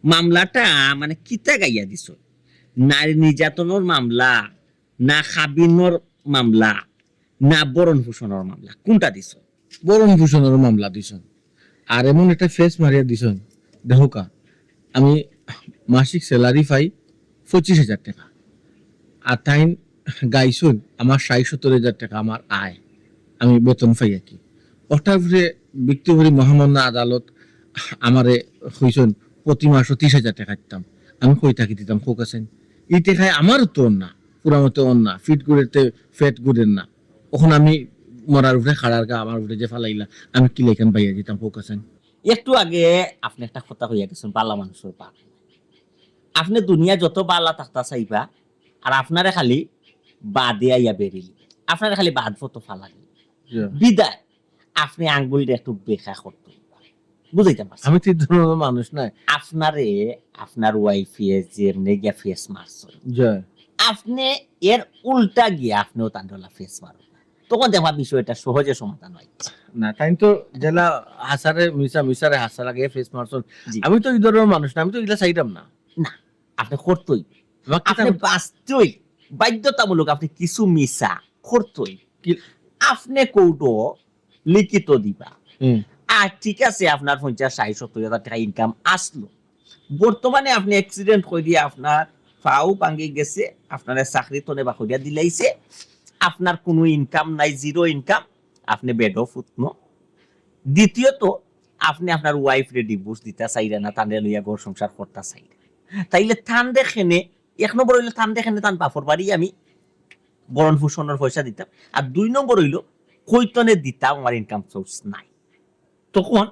মামলাটা মানে কিতা গাইয়া দিছ? নারী নির্যাতনের মামলা, না খাবিনের মামলা, না বরণ ভূষণের মামলা, কোনটা দিছ? বরণ ভূষণের মামলা দিছন। আর এমন একটা ফেস মারিয়া দিছন, দেহকা আমি মাসিক স্যালারি পাই 25,000 টাকা, আর তাই গাইছুন আমার 60-70,000 টাকা আমার আয়, আমি বেতন পাই আর কি। ওটার উপরে ব্যক্তিগত মহামান্য আদালত আমারে হইছন প্রতি মাসে 30,000 টাকা দিতাম। আমি কই টাকা দিতাম খোক আছেন, এই টাকায় আমার তো না পুরা মতো না, ফিট গুড়েতে ফেট গুড়ের না। ওখানে আমি মরার উপরে খাড়ার গা আমার উপরে যে ফালাইলা, আমি কি লেখান পাইয়া দিতাম খোক আছেন। একটু আগে আপনি একটা কথা হইয়া গেছেন, বালা মানুষের পা। আপনি দুনিয়া যত বালা থাকতা চাইবা, আর আপনারে খালি বাদে আইয়া বেরিলি, আপনারে খালি বাদ ফটো ফালালি বিদায়, আপনি আঙ্গুলটা একটু বেখা করতো, বুঝাইতে পারছি? আমি তো এই ধরনের মানুষ নাই। আপনারে আপনার ওয়াইফে যেমনি গিয়া ফেস মারছো, জয় আপনি এর উল্টা গিয়া আপনিও তান্ডলা ফেস মারো, তখন দেখা বিষয়টা সহজে সমাধান হয়। না তাই তো জেলা হাসারে মিসারে হাসা লাগে ফেস মারছন। জি। আমি তো এই ধরনের মানুষ না, আমি তো এগুলা চাইতাম না। না, আপনি করতোই, বাকি আপনি বাঁচতই, বাধ্যতামূলক আপনি কিছু মিশা করতোই। কি- আপনি কৌটো লিখিত দিবা, হুম। আর ঠিক আছে আপনার 50-60-70,000 টাকা ইনকাম আসলো, বর্তমানে আপনি অ্যাক্সিডেন্ট করে দিয়ে আপনার পাও ভাঙে গেছে, আপনার চাকরি তনে বা করিয়া দিলাইছে, আপনার কোনো ইনকাম নাই, জিরো ইনকাম, আপনি বেড অফ উঠনো। দ্বিতীয়ত আপনি আপনার ওয়াইফ রে ডিভোর্স দিতে চাইরা না, তান্ডে লইয়া ঘর সংসার করতে চাইরা, তাইলে থান দেখেনে 1 নম্বর হইলো থান দেখেনে তান বাপর বাড়ি আমি বরণ ভূষণের পয়সা দিতাম, আর 2 নম্বর হইলো কৈতনে দিতাম, আমার ইনকাম সোর্স নাই। তখন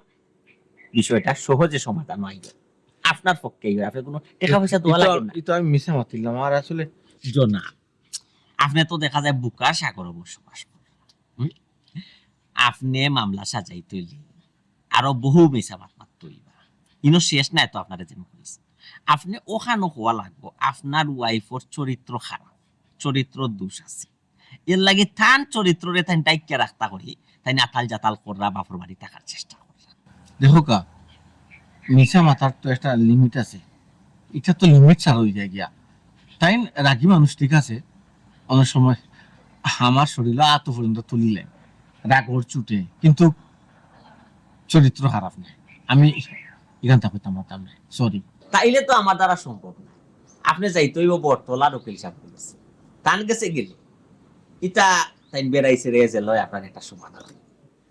বিষয়টা সহজে সমাধান হয় আপনার পক্ষেই হয়, আপনি কোনো টাকা পয়সা দেওয়া লাগে না। এটা আমি মিশে মাতিলাম আর আসলে জনা আপনি তো দেখা যায় বুকার সাগরে বসবাস করেন। আপনি মামলা সাজাই তৈরি, আরো বহু মিশা মাত তৈবা, ইনো শেষ নাই তো আপনারা যেন করেছে। আপনি ওখানে হওয়া লাগবো আপনার ওয়াইফর চরিত্র খারাপ, চরিত্র দোষ আছে, এর লাগে থান চরিত্ররে তাই টাইকা রাখতা করি, তাই আতাল জাতাল কররা বাপর বাড়ি থাকার চেষ্টা কররা। দেখো কা মিশা মাথার তো একটা লিমিট আছে, এটা তো লিমিট ছাড়া হয়ে যায় গিয়া। তাই রাগি মানুষ ঠিক আছে, অনেক সময় আমার শরীরে আত পর্যন্ত তুলিলেন রাগর চুটে, কিন্তু চরিত্র খারাপ নেই। আমি এখান থেকে তামাতাম না, সরি। তাইলে তো আমার দ্বারা সম্ভব না। আপনি যাইতেই বটতলা উকিল সাহেব বলেছে, তান গেছে গেলে ইটা তাই বেড়াইছে রেজে লয় আপনার একটা সমাধান।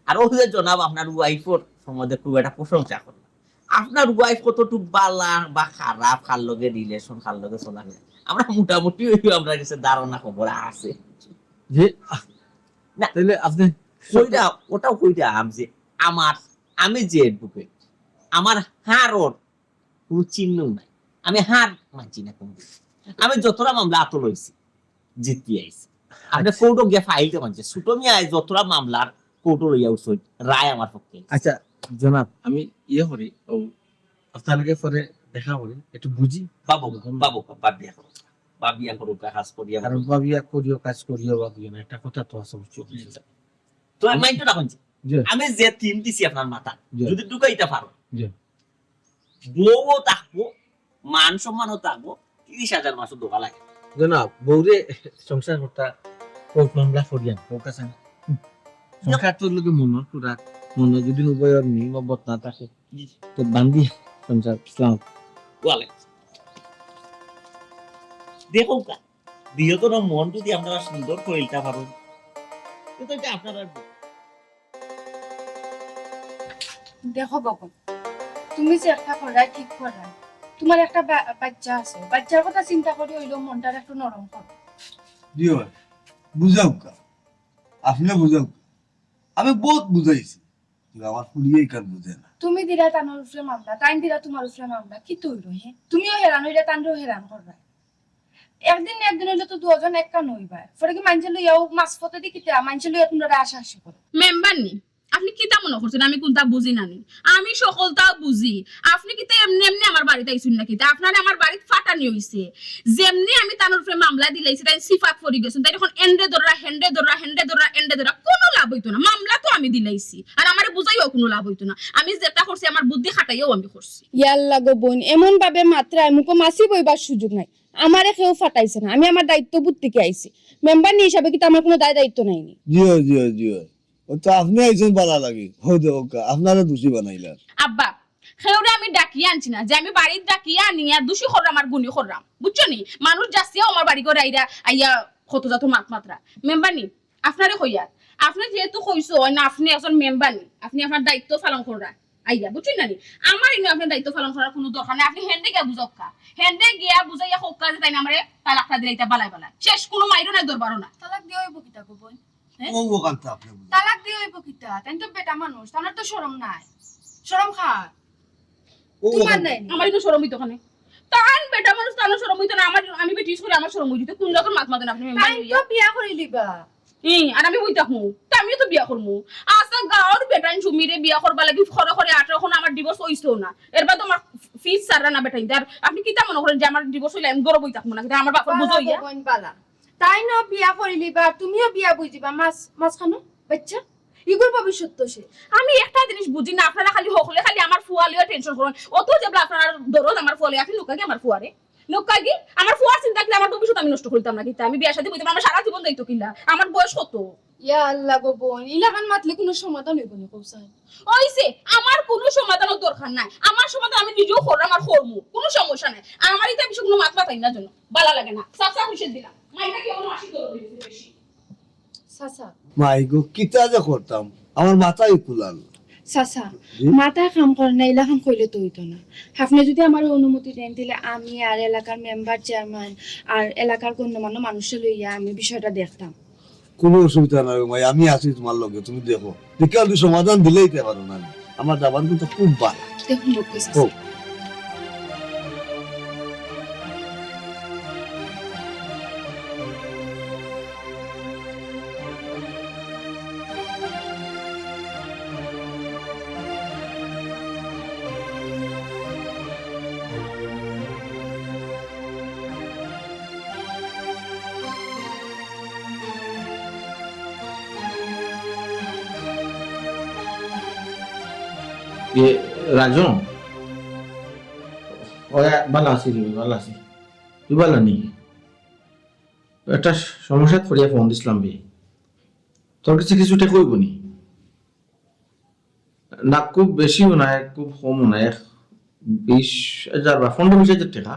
আর ও যে জনাব আপনার ওয়াইফর সম্বন্ধে খুব একটা প্রশংসা করলাম, আপনার ওয়াইফ কতটুক বালা বা খারাপ, খার লগে রিলেশন, খার লগে চলা যায়, আমরা মোটামুটি আপনার কাছে ধারণা খবর আছে যে না। তাহলে আপনি কইরা ওটাও কইরা যে আমার, আমি যে এডভোকেট, আমার হারর কোনো চিহ্ন নাই, আমি হার মানছি না কোন, আমি যতটা মামলা আত লইছি জিতি আইছি। আপনি কোর্টও গিয়ে ফাইলটা মানছে, ছোট মিয়া যতটা মামলার কোর্টও লইয়া উঠছে, রায় আমার পক্ষে। আচ্ছা জনাব, আমি ইয়ে করি ও আপনাকে পরে দেখা করি, একটু বুঝি। বাবু বাবু বাবিয়া করো, বাবিয়া করো, কাজ করিয়া কারণ ভাবিয়া করিও কাজ করিও ভাবিও না, একটা কথা তো আছে বুঝছো। তো আমি মাইন্ড রাখুন, জি আমি যে টিম দিছি আপনার মাথা, জি। যদি ঢুকাইতে পারো, জি বউও থাকবো, মান সম্মানও থাকবো, 30,000 মাসও দোকা লাগে। জনাব, বউরে সংসার করতা কোর্ট মামলা করিয়ান কোক আছে না, সংসার তোর লোকে মন পুরা মন যদি উভয়ের নিমবত না থাকে তো বান্ধি সংসার ইসলাম। ওয়ালে দেখো কা বৃহত্তর মন যদি আপনারা সুন্দর করে ইটা পারো, তো এটা আপনারা দেখো বাবা, তুমি যে একটা করাই ঠিক করাই, তোমার একটা বাচ্চা আছে, বাচ্চার কথা চিন্তা করি হইলেও মনটার একটু নরম করো। জি হয় বুঝাও কা আপনি বুঝাও আমি বহুত বুঝাইছি কিন্তু আমার ফুলিয়েই কাজ বুঝে না তুমি দিলা তানোর উপরে মামলা তাইন দিলা তোমার উপরে মামলা কি তুই হে তুমিও হেরান হইলে তানরেও হেরান করবা একদিন না একদিন হইলে তো দুজন এক কান হইবা পরে কি মাইনছে লইয়াও মাছ ফতে দি কিতা মাইনছে লইয়া তোমরা আশা আসি করে মেম্বার নি আপনি কিতা মনে করছেন আমি কোনটা বুঝি নানি আমি সকলটা বুঝি আপনি কিতা এমনি এমনি আমার বাড়িতে আইছুন না কিতা আপনারে আমার বাড়িতে ফাটানি হইছে যেমনি আমি তানোর উপরে মামলা দিলাইছি তাই সিফাত পড়ি গেছেন তাই এখন এন্ডে ধরা হেন্ডে ধরা হেন্ডে ধরা এন্ডে ধরা কোনো লাভ হইতো না মামলা তো আমি দিলাইছি আর আমারে বুঝাইও কোনো লাভ হইতো না আমি যেটা করছি আমার বুদ্ধি খাটাইও আমি করছি ইয়াল্লা গো বোন এমন ভাবে মাত্রায় মুখো মাসি বইবার সুযোগ নাই আমারে কেউ ফাটাইছে না আমি আমার দায়িত্ব বুদ্ধি আইছি মেম্বার নি হিসাবে কি তো আমার কোনো দায়িত্ব নাইনি জি হয় ও তো আপনি আইছেন ভালো লাগে হো দেও কা আপনারা দোষী বানাইলা আব্বা খেউরে আমি ডাকিয়ে আনছি না যে আমি বাড়ির ডাকিয়ে আনিয়া দোষী করলাম আর গুণী করলাম বুঝছো নি মানুষ যাচ্ছেও আমার বাড়ি করে আইয়া কত যত মাত্রা মেম্বার নি আপনারে কইয়া আপনি যেহেতু কইছো না আপনি একজন মেম্বার নি আপনি আপনার দায়িত্ব পালন করা আইয়া বুঝছেন না নি আমার ইনো আপনার দায়িত্ব পালন করার কোনো দরকার নেই আপনি হেন্ডে গিয়া বুঝাক্কা হেন্ডে গিয়া বুঝাইয়া হোক্কা যে তাই না আমারে তালাকটা দিলাইতা বালাই বালাই শেষ কোনো মাইরো নাই দরবারও না তালাক দিয়ে হইব কিতা গো বোন ও ওখানটা আপনি বুঝাও তালাক দিয়ে হইব কিতা তাই তো বেটা মানুষ তার তো শরম নাই শরম খা ও তোমার ওখানটা নাই আমার ইনো শরম হইতো ওখানে তান বেটা মানুষ তানো শরম হইতো না আমার আমি বেটিস করে আমার শরম হইতো কোন রকম মাত মাতেন আপনি মেম্বার তাই তো বিয়া করে লিবা আর আমি বইতা হুঁ তা আমিও তো বিয়া করবো আচ্ছা গাঁর বেটাইন সুমিরে বিয়া করবা লাগি খরে খরে 18 আমার ডিভোর্স হইছেও না এরপর তো আমার ফিস সারা না বেটাইন আর আপনি কিতা মনে করেন যে আমার ডিভোর্স হইলে আমি গরব হইতাম না আমার বাপর বুঝাইয়া বোন বালা তাই না বিয়া করে লিবা তুমিও বিয়া বুঝিবা মাছ খানো বাচ্চা ইগুর ভবিষ্যৎ তো সে আমি একটা জিনিস বুঝি না আপনারা খালি হকলে খালি আমার ফুয়ালিও টেনশন করেন অত যে আপনার দরদ আমার ফুয়ালে আপনি লুকাকি আমার ফুয়ারে লুকাকি আমার ফুয়ার চিন্তা কি আমার ভবিষ্যৎ আমি নষ্ট করতাম না কিতা আমি বিয়ার সাথে বইতাম আমার সারা জীবন দায়িত্ব কিলা আমার বয়স কত ইয়া আল্লাহ গো বোন ইলাকান মাতলে কোনো সমাধান হইব না কৌসাই ওইছে আমার কোনো সমাধানের দরকার নাই আমার সমাধান আমি নিজেও করলাম আর করবো কোনো সমস্যা নাই আর আমার এটা বিষয় কোনো মাথা পাই না জন্য ভালো লাগে না সাফ সাফ হিসেবে দিলাম মাইটা কি আমার মাসি দরদ হইছে বেশি সাসা মাই গো কিতা যে করতাম আমার মাথায় কুলাল সাসা মাথা কাম করে না ইলাকান কইলে তো হইতো না আপনি যদি আমার অনুমতি দেন দিলে আমি আর এলাকার মেম্বার চেয়ারম্যান আর এলাকার গণ্যমান্য মানুষের লইয়া আমি বিষয়টা দেখতাম কোনো অসুবিধা নাই মাই আমি আছি তোমার লগে তুমি দেখো দেখে আমি সমাধান দিলেই তে পারো না আমার দাবার কিন্তু খুব ভালো দেখুন লোক কইছে ও রাজু ওরা ভালো আছি রে ভালো আছি তুই ভালো নি একটা সমস্যা করিয়া ফোন দিছিলাম বে তোর কাছে কিছুটা কইব নি না খুব বেশিও না খুব কমও না 20,000 বা 15,000 টাকা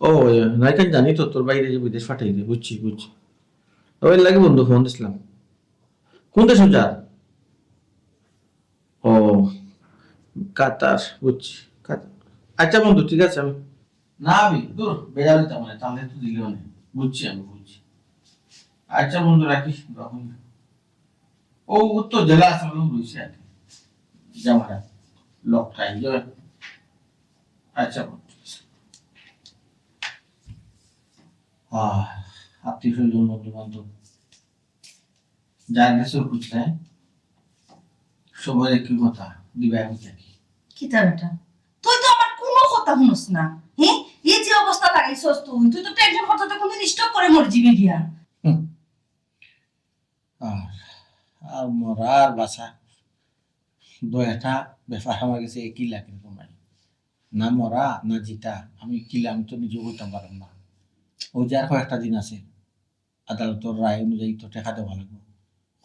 ও নাই কেন জানি তো তোর বাইরে যে বিদেশ পাঠাই দে বুঝছি ওই লাগে বন্ধু ফোন দিছিলাম কোন দেশ যা ও কাতার বুঝছি আচ্ছা বন্ধু ঠিক আছে আমি না আমি দূর বেজাল মানে তাহলে তো দিলেও নেই বুঝছি আচ্ছা বন্ধু রাখি রাখুন ও উত্তর জেলা আছে লোক রয়েছে আর জামারা লোকটা এনজয় আচ্ছা বন্ধু আত্মীয় স্বজন বন্ধু বান্ধব যার দেশে খুঁজতে সবাই একই কথা দিবা আমি থাকি কিতা বেটা তুই তো আমার কোনো কথা শুনস না হ্যাঁ এই যে অবস্থা লাগাইছস তুই তো টেনশন করতে কোনদিন স্টপ করে মরে যাবি গিয়া আর মরার বাসা দয়াটা ব্যাপার আমার কাছে একই লাগে তোমার না মরা না জিতা আমি কিলা আমি তো নিজেও করতে পারলাম না ওই যে আর কয়েকটা দিন আছে আদালতের রায় অনুযায়ী তো টাকা দেওয়া লাগবে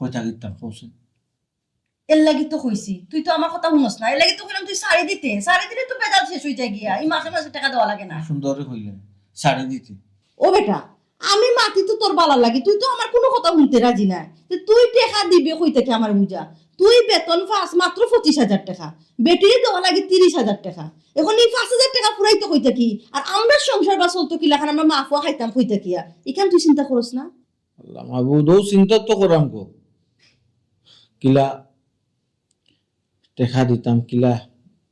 কই থাকিতাম কৌশল এর লাগি তো কইছি তুই তো আমার কথা শুনস না এর লাগি তো কইলাম তুই শাড়ি দিলে তো বেদাল শেষ হয়ে যায় গিয়া এই মাসে মাসে টাকা দেওয়া লাগে না সুন্দর হইলেন শাড়ি দিতে ও বেটা আমি মাতি তো তোর বালা লাগি, তুই তো আমার কোনো কথা শুনতে রাজি নাই। তুই টেকা দিবে কই থেকে আমার বুঝা? তুই বেতন পাস মাত্র 25,000 টাকা, বেটির দেওয়া লাগে 30,000 টাকা। এখন এই 5,000 টাকা ফুরাইতে কই থাকি, আর আমরা সংসার বা চলতো কি লাখান আমরা মা ফুয়া খাইতাম কই থাকি? এখান তুই চিন্তা করস না? আল্লাহ মাহবুদ, ও চিন্তা তো করাম গো, কিলা টেকা দিতাম, কিলা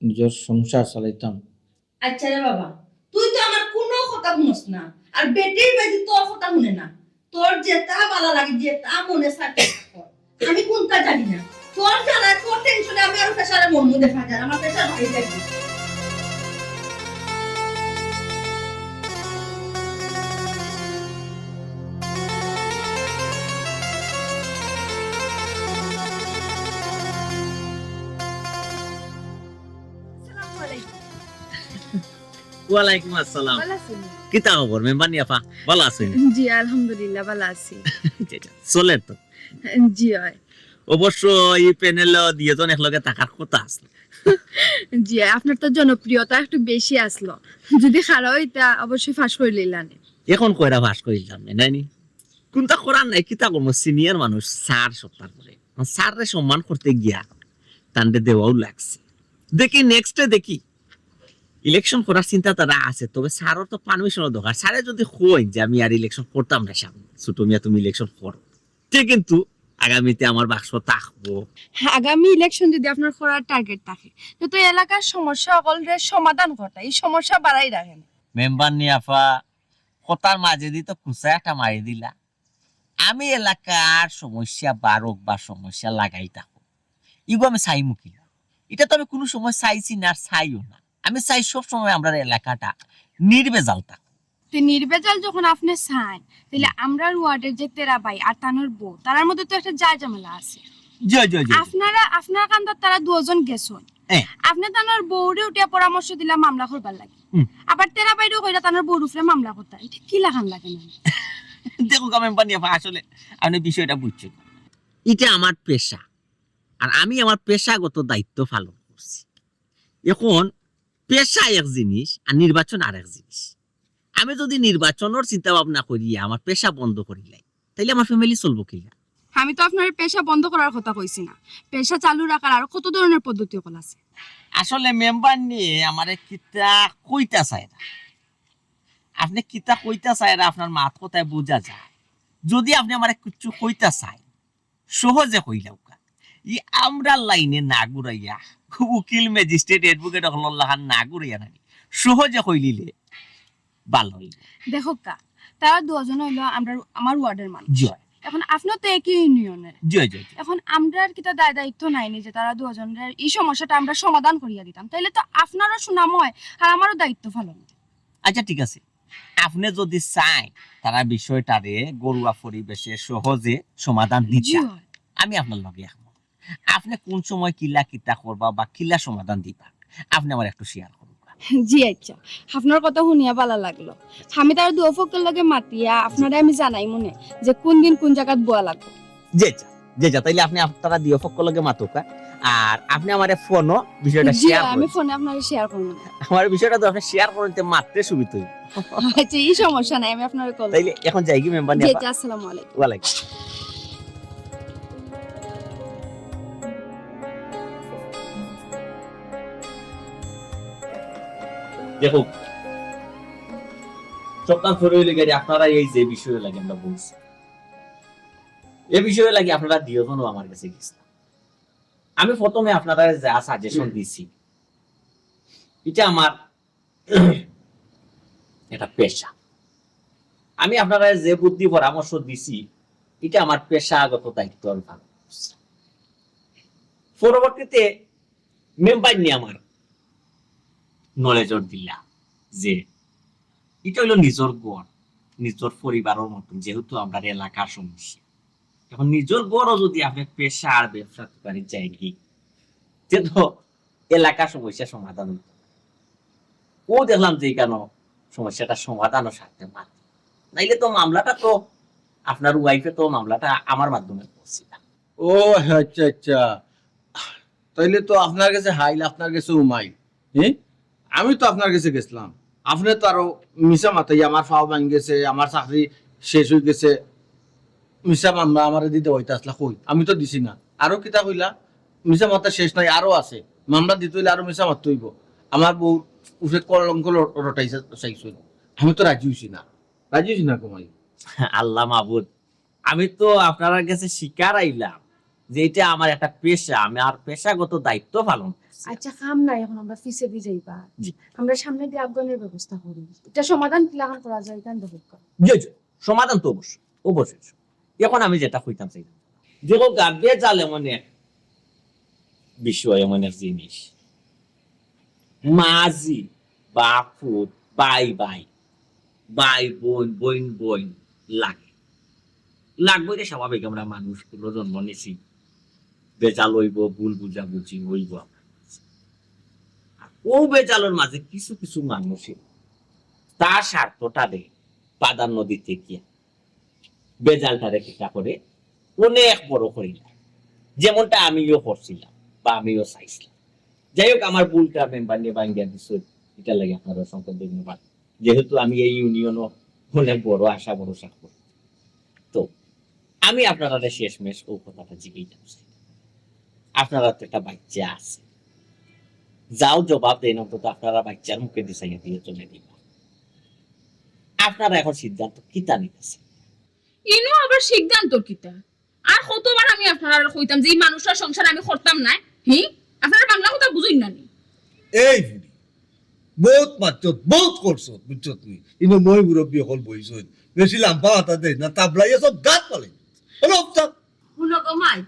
নিজের সংসার চালাইতাম। আচ্ছা রে বাবা, তুই তো আমার কোনো কথা শুনস না, আর বেটির বাজি তোর কথা শুনে না। তোর যেটা ভালো লাগে, যেটা মনে থাকে কর। আমি কোনটা জানি না। তোর জ্বালা, তোর টেনশনে আমি আরো প্রেশারে মন দেখা যায়, আমার প্রেশার ভারী থাকে। ওয়ালাইকুম আসসালাম। ভালো আছেন? কিতা খবর মেম্বার নিয়াফা, ভালো আছেন? জি আলহামদুলিল্লাহ ভালো আছি। চলে তো জি হয়। অবশ্য এই প্যানেল দুইজন একলগে থাকার কথা আছে। জি আপনার তো জনপ্রিয়তা একটু বেশি আসলো, যদি খারাপ হইতা অবশ্যই ফাঁস করে লইলাম। এখন কয়রা ভাস করিলাম নাইনি, কোনটা করার নাই, কিতা করবো, সিনিয়র মানুষ স্যার সত্তার করে স্যাররে সম্মান করতে গিয়া তান্ডে দেওয়াও লাগছে। দেখি নেক্সটে দেখি ইলেকশন করার চিন্তা তারা আছে, তবে স্যারের তো পারমিশনও দরকার। স্যারে যদি কই যে আমি আর ইলেকশন করতাম না সামনে, ছোট মিয়া তুমি ইলেকশন করো, ঠিক কিন্তু আগামীতে আমার বাক্স থাকবো। আগামী ইলেকশন যদি আপনার করার টার্গেট থাকে, তো এলাকার সমস্যা সকলের সমাধান করতে, এই সমস্যা বাড়াই রাখেন। মেম্বার নিয়াফা কথার মাঝে দিয়ে তো খুচা একটা মারি দিলা। আমি এলাকার সমস্যা বারক বা সমস্যা লাগাই থাকো, ইগো আমি চাই মুখি, এটা তো আমি কোনো সময় চাইছি না আর চাইও না। আমি চাই সব সময় আমরা এলাকাটা নির্ভেজাল থাক। নির্ভেজাল যখন আপনি চান, তাহলে আমরা ওয়ার্ডের যে তেরা ভাই আর তানোর বউ, তার মধ্যে তো একটা যায় ঝামেলা আছে। জয় জয় জয়। আপনার কান্দার তারা দুজন গেছেন, আপনি তানোর বউরে উঠিয়া পরামর্শ দিলা মামলা করবার লাগে, আবার তেরা বাইরেও কইরা তানোর বউর উপরে মামলা করতে, এটা কি লাগান লাগে না? দেখো মেম্বার নিয়াফা, আসলে আপনি বিষয়টা বুঝছেন, এটা আমার পেশা আর আমি আমার পেশাগত দায়িত্ব পালন করছি। এখন পেশা এক জিনিস আর নির্বাচন আর এক জিনিস। আমি যদি নির্বাচনের চিন্তা ভাবনা করি আমার পেশা বন্ধ করিলাই, তাইলে আমার ফ্যামিলি চলবো কিনা? আমি তো আপনার পেশা বন্ধ করার কথা কইছি না, পেশা চালু রাখার আরো কত ধরনের পদ্ধতি আছে। আসলে মেম্বার নিয়ে আমার কিতা কইতা চায় না, আপনি কিতা কইতা চায় না আপনার মাত কথায় বোঝা যায়। যদি আপনি আমার কিছু কইতা চাই সহজে কইলাও, ই আমরা লাইনে না ঘুরাইয়া উকিল ম্যাজিস্ট্রেট অ্যাডভোকেট হলান না ঘুরাইয়া নাকি সহজে কইলিলে ভালো হইল। দেখো কা, তারা দুজন হইলো আমার ওয়ার্ডের মানুষ। জয়। এখন আপনিও তো একই ইউনিয়নের। জয় জয়। এখন আমরা আর কিতা দায়িত্ব নাই নি যে তারা দুজনের এই সমস্যাটা আমরা সমাধান করিয়া দিতাম, তাইলে তো আপনারও সুনাম হয় আর আমারও দায়িত্ব পালন। আচ্ছা ঠিক আছে, আপনি যদি চাই তারা বিষয়টারে গরুয়া পরিবেশে সহজে সমাধান দিচ্ছা, আমি আপনার লগে একমত। আপনি কোন সময় কিলা কিতা করবা বা কিলা সমাধান দিবা আপনি আমার একটু শেয়ার করুন। জি আচ্ছা, আপনার কথা শুনিয়া ভালো লাগলো। আমি তার দুফকের লগে মাতিয়া আপনারা আমি জানাই মনে যে কোন দিন কোন জায়গাত বোয়া লাগবে। যে তাইলে আপনি আপনারা দিও ফক লগে মাতুকা, আর আপনি আমারে ফোনও বিষয়টা শেয়ার করুন। আমি ফোনে আপনারে শেয়ার করব। আমার বিষয়টা তো আপনি শেয়ার করতে মাত্রে সুবিধা হইব। আচ্ছা এই সমস্যা নাই, আমি আপনারে কল। তাইলে এখন যাই কি মেম্বার নিয়া? জি আসসালামু আলাইকুম। ওয়ালাইকুম। দেখো সপ্তাহ ধরে হইলে গেলে আপনারা এই যে বিষয়ে লাগে আমরা বলছি, এই বিষয়ে লাগে আপনারা দিয়েছেন আমার কাছে গেছেন। আমি প্রথমে আপনারা যা সাজেশন দিছি, এটা আমার এটা পেশা। আমি আপনারা যে বুদ্ধি পরামর্শ দিছি, এটা আমার পেশাগত দায়িত্ব আমি পালন করছি। পরবর্তীতে মেম্বার নিয়ে আমার নলেজর দিলা যে এটা হইলো নিজের গড়, নিজের পরিবারের মতন, যেহেতু আমরা এলাকার সমস্যা। এখন নিজের গড়ও যদি আপনি পেশা আর ব্যবসা করে যাই কি, যে তো এলাকার সমস্যা সমাধান হইতো। ও দেখলাম যে কেন সমস্যাটা সমাধানও সারতে পারে, নাইলে তো মামলাটা তো আপনার ওয়াইফে তো মামলাটা আমার মাধ্যমে করছি না। ও আচ্ছা আচ্ছা, তাইলে তো আপনার কাছে হাইল, আপনার কাছে উমাই। হ্যাঁ, আমি তো আপনার কাছে গেছিলাম, আপনি তো আরো মিশা মাতাই আমার ফাও ভাঙ গেছে, আমার চাকরি শেষ হয়ে গেছে, মিশা মামলা আমার দিতে হইতে আসলা কই, আমি তো দিছি না। আরো কিতা কইলা, মিশা মাত্রা শেষ নাই, আরো আছে মামলা দিতে হইলে আরো মিশা মারতে হইব। আমার বউ উঠে কলঙ্ক রটাইছে চাইছিল, আমি তো রাজি হইছি না, রাজি হইছি না কমাই। আল্লাহ মাহবুদ, আমি তো আপনার কাছে শিকার আইলাম যে এটা আমার একটা পেশা, আমি আর পেশাগত দায়িত্ব পালন করছি। আচ্ছা খাম নাই, এখন আমরা ফিসে দিয়ে যাইবা, জি। আমরা সামনে দিয়ে আফগানের ব্যবস্থা করি, এটা সমাধান কিলাখান করা যায় কেন দেখো। জি জি, সমাধান তো অবশ্যই অবশ্যই। এখন আমি যেটা কইতাম চাই, দেখো গার্বে জাল এমন এক বিষয়, এমন এক জিনিস, মাঝি বাপুত বাই বাই, বাই বোন বোন বোন লাগে, লাগবে রে, স্বাভাবিক। আমরা মানুষ গুলো জন্ম নিছি, বেজাল হইব, ভুল বুঝাবুঝি হইব। ও বেজালের মাঝে কিছু কিছু মানুষের তার স্বার্থটারে প্রাধান্য দিতে গিয়া বেজালটারে কিটা করে অনেক বড় করিল, যেমনটা আমিও করছিলাম বা আমিও চাইছিলাম। যাই হোক, আমার ভুলটা মেম্বার নিয়ে ভাঙ্গিয়া দিচ্ছ, এটা লাগে আপনার অসংখ্য ধন্যবাদ। যেহেতু আমি এই ইউনিয়নও অনেক বড় আশা ভরসা করি, তো আমি আপনারা শেষমেশ ও কথাটা জিজ্ঞেস করছি, আপনারা তো একটা বাচ্চা আছে, যাও জবাব দেন, অন্তত আপনারা বাচ্চার মুখে দিশাইয়া দিয়ে চলে দিবা। আপনারা এখন সিদ্ধান্ত কিতা নিতেছে? ইনো আবার সিদ্ধান্ত কিতা? আর কতবার আমি আপনারা কইতাম যে এই মানুষটার সংসার আমি করতাম না, আপনারা বাংলা কথা বুঝুই না নি। এই ফুরি বহুত মাত্রত বহুত করছো, বুঝছো তুই ইনো মই মুরব্বী হল বইছ, বেশি লাম্বা হাতা দে না, তাবলাইয়া সব দাঁত পালে অলপ থাক। শুনো গো মাই,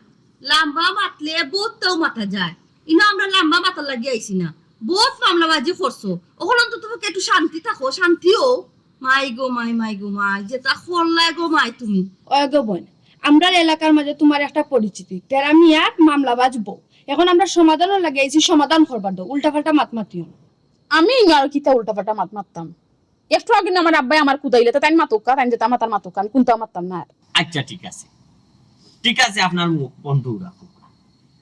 লাম্বা মাতলে বহুতটাও মাথা যায়। ইনো আমরা লাম্বা মাথা লাগিয়ে আইছি না, বহুত মামলাবাজি করছো, ওখানে তো তুমি একটু শান্তি থাকো, শান্তিও। মাই গো মাই, মাই গো মাই, যেটা করলাই গো মাই তুমি। অগো বোন, আমরা এলাকার মাঝে তোমার একটা পরিচিতি, তেরা মিয়ার মামলা বাজবো, এখন আমরা সমাধানও লাগাইছি, সমাধান করবার দো, উল্টা পাল্টা মাত মাতিও না। আমি আর কিতা উল্টাপাল্টা মাত মারতাম? একটু আগে না আমার আব্বাই আমার কুদাইলে তো তাই মাতুকা, তাই যেতে আমার তার মাতুকা, আমি কোনটা মারতাম না। আচ্ছা ঠিক আছে, ঠিক আছে, আপনার মুখ বন্ধ রাখুন।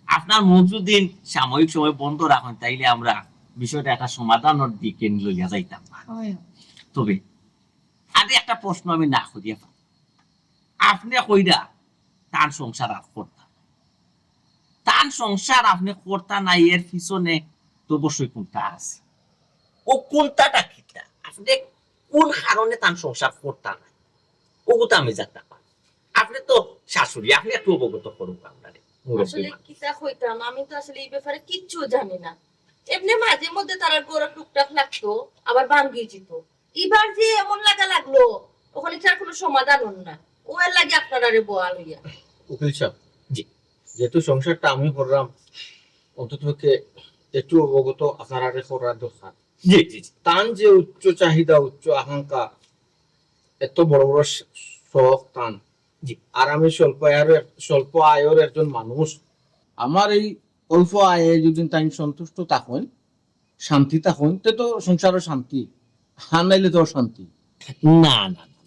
আপনার মুখ যদি সাময়িক সময় বন্ধ রাখেন, তাইলে আমরা বিষয়টা একটা সমাধানের দিকে লইয়া যাইতাম। তবে আরে একটা প্রশ্ন আমি না করিয়া পাই, আপনি কইরা তার সংসার আর করতাম, তার সংসার আপনি করতা নাই, এর পিছনে তো অবশ্যই কোনটা আছে। ও কোনটাটা কিটা, আপনি কোন কারণে তার সংসার করতা নাই, ওগুলো আমি জানতে পারি। আপনি তো শাশুড়ি, আপনি একটু অবগত করুন আপনারে। আসলে কিতা কইতাম, আমি তো আসলে এই ব্যাপারে কিচ্ছু জানি না। এমনি মাঝে মধ্যে তারা গোড়া টুকটাক লাগতো, আবার ভাঙ্গি যেত। এবার যে এমন লাগা লাগলো, ওখানে তার কোনো সমাধান হল না, ও এর লাগে আপনারা রে বোয়া লইয়া। উকিল সাহেব, জি। যেহেতু সংসারটা আমি করলাম, অন্তত একটু অবগত আপনারা করার দরকার। জি জি জি। তান যে উচ্চ চাহিদা, উচ্চ আকাঙ্ক্ষা, এত বড় বড় শখ টান, জি। আর আমি স্বল্প আয়ের একজন মানুষ, আমার এই অল্প আয়ে যদি তাই সন্তুষ্ট থাকেন, শান্তি থাকেন, তে তো সংসারের শান্তি, হার নাইলে তো শান্তি। না না না,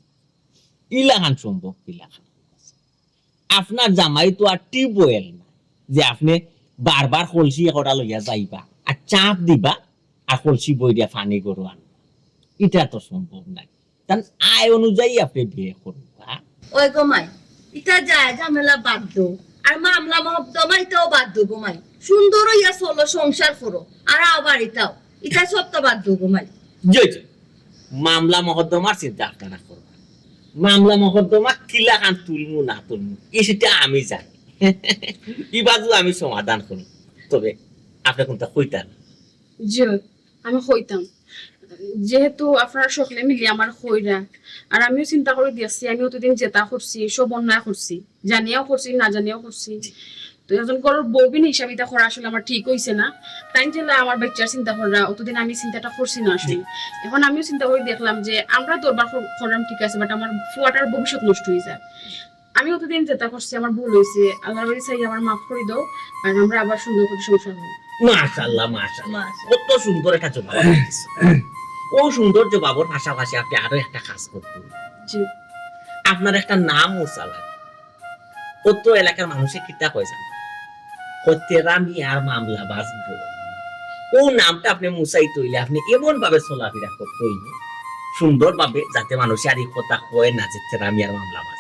ইলাহান সম্ভব, ইলাহান। আপনার জামাই তো আর টিউবওয়েল না যে আপনি বারবার কলসি কটা লইয়া যাইবা আর চাপ দিবা আর কলসি বই দিয়া পানি গরু আনবা, এটা তো সম্ভব নাই। তার আয় অনুযায়ী আপনি বিয়ে করবা। ওই গো মাই, ইটা যায় ঝামেলা বাদ দো, আর মামলা মহব্বমা এটাও বাদ দো গো মাই। সুন্দর হইয়া চলো, সংসার করো, আর আবার এটাও, এটা সব তো বাদ দো গো মাই। জি জি, মামলা মকদ্দমার চিন্তা আপনারা করবেন। মামলা মকদ্দমা কিলাখান তুলমু না তুলমু, সেটা আমি জানি, এই বাজু আমি সমাধান করি। তবে আপনি কোনটা কইতাম? যে আমি হইতাম, যেহেতু আপনারা সকলে মিলি আমার হইরা, আর আমিও চিন্তা করে দিয়েছি, আমি অতদিন যেটা করছি সব অন্যায় করছি, জানিয়াও করছি না জানিয়াও করছি। তো একজন গরুর বউবিন হিসাবে এটা করা আসলে আমার ঠিক হইছে না। তাই জন্য আমার বাচ্চার চিন্তা করা, অতদিন আমি চিন্তাটা করছি না আসলে। এখন আমিও চিন্তা করে দেখলাম যে আমরা দরবার করলাম ঠিক আছে, বাট আমার ফুয়াটার ভবিষ্যৎ নষ্ট হয়ে যায়। আমি অতদিন যেটা করছি আমার ভুল হয়েছে, আল্লাহর বাড়ি চাই আমার মাফ করে দাও, আর আমরা আবার সুন্দর করে সংসার হই। মাশাআল্লাহ মাশাআল্লাহ, কত সুন্দর একটা জবাব দিয়েছো। ও সুন্দর জবাবের পাশাপাশি আপনি আরো একটা কাজ করতেন, জি। আপনার একটা নাম উচালান। কত এলাকার মানুষের কিতা কয় জানেন? তেরামি আর মামলা বাজবো। ও নামটা আপনি মুসাই তৈলে আপনি এমন ভাবে চলাফেরা করতে হইবে সুন্দরভাবে যাতে মানুষ আর এই কথা হয় না যে আমি আর মামলা বাজ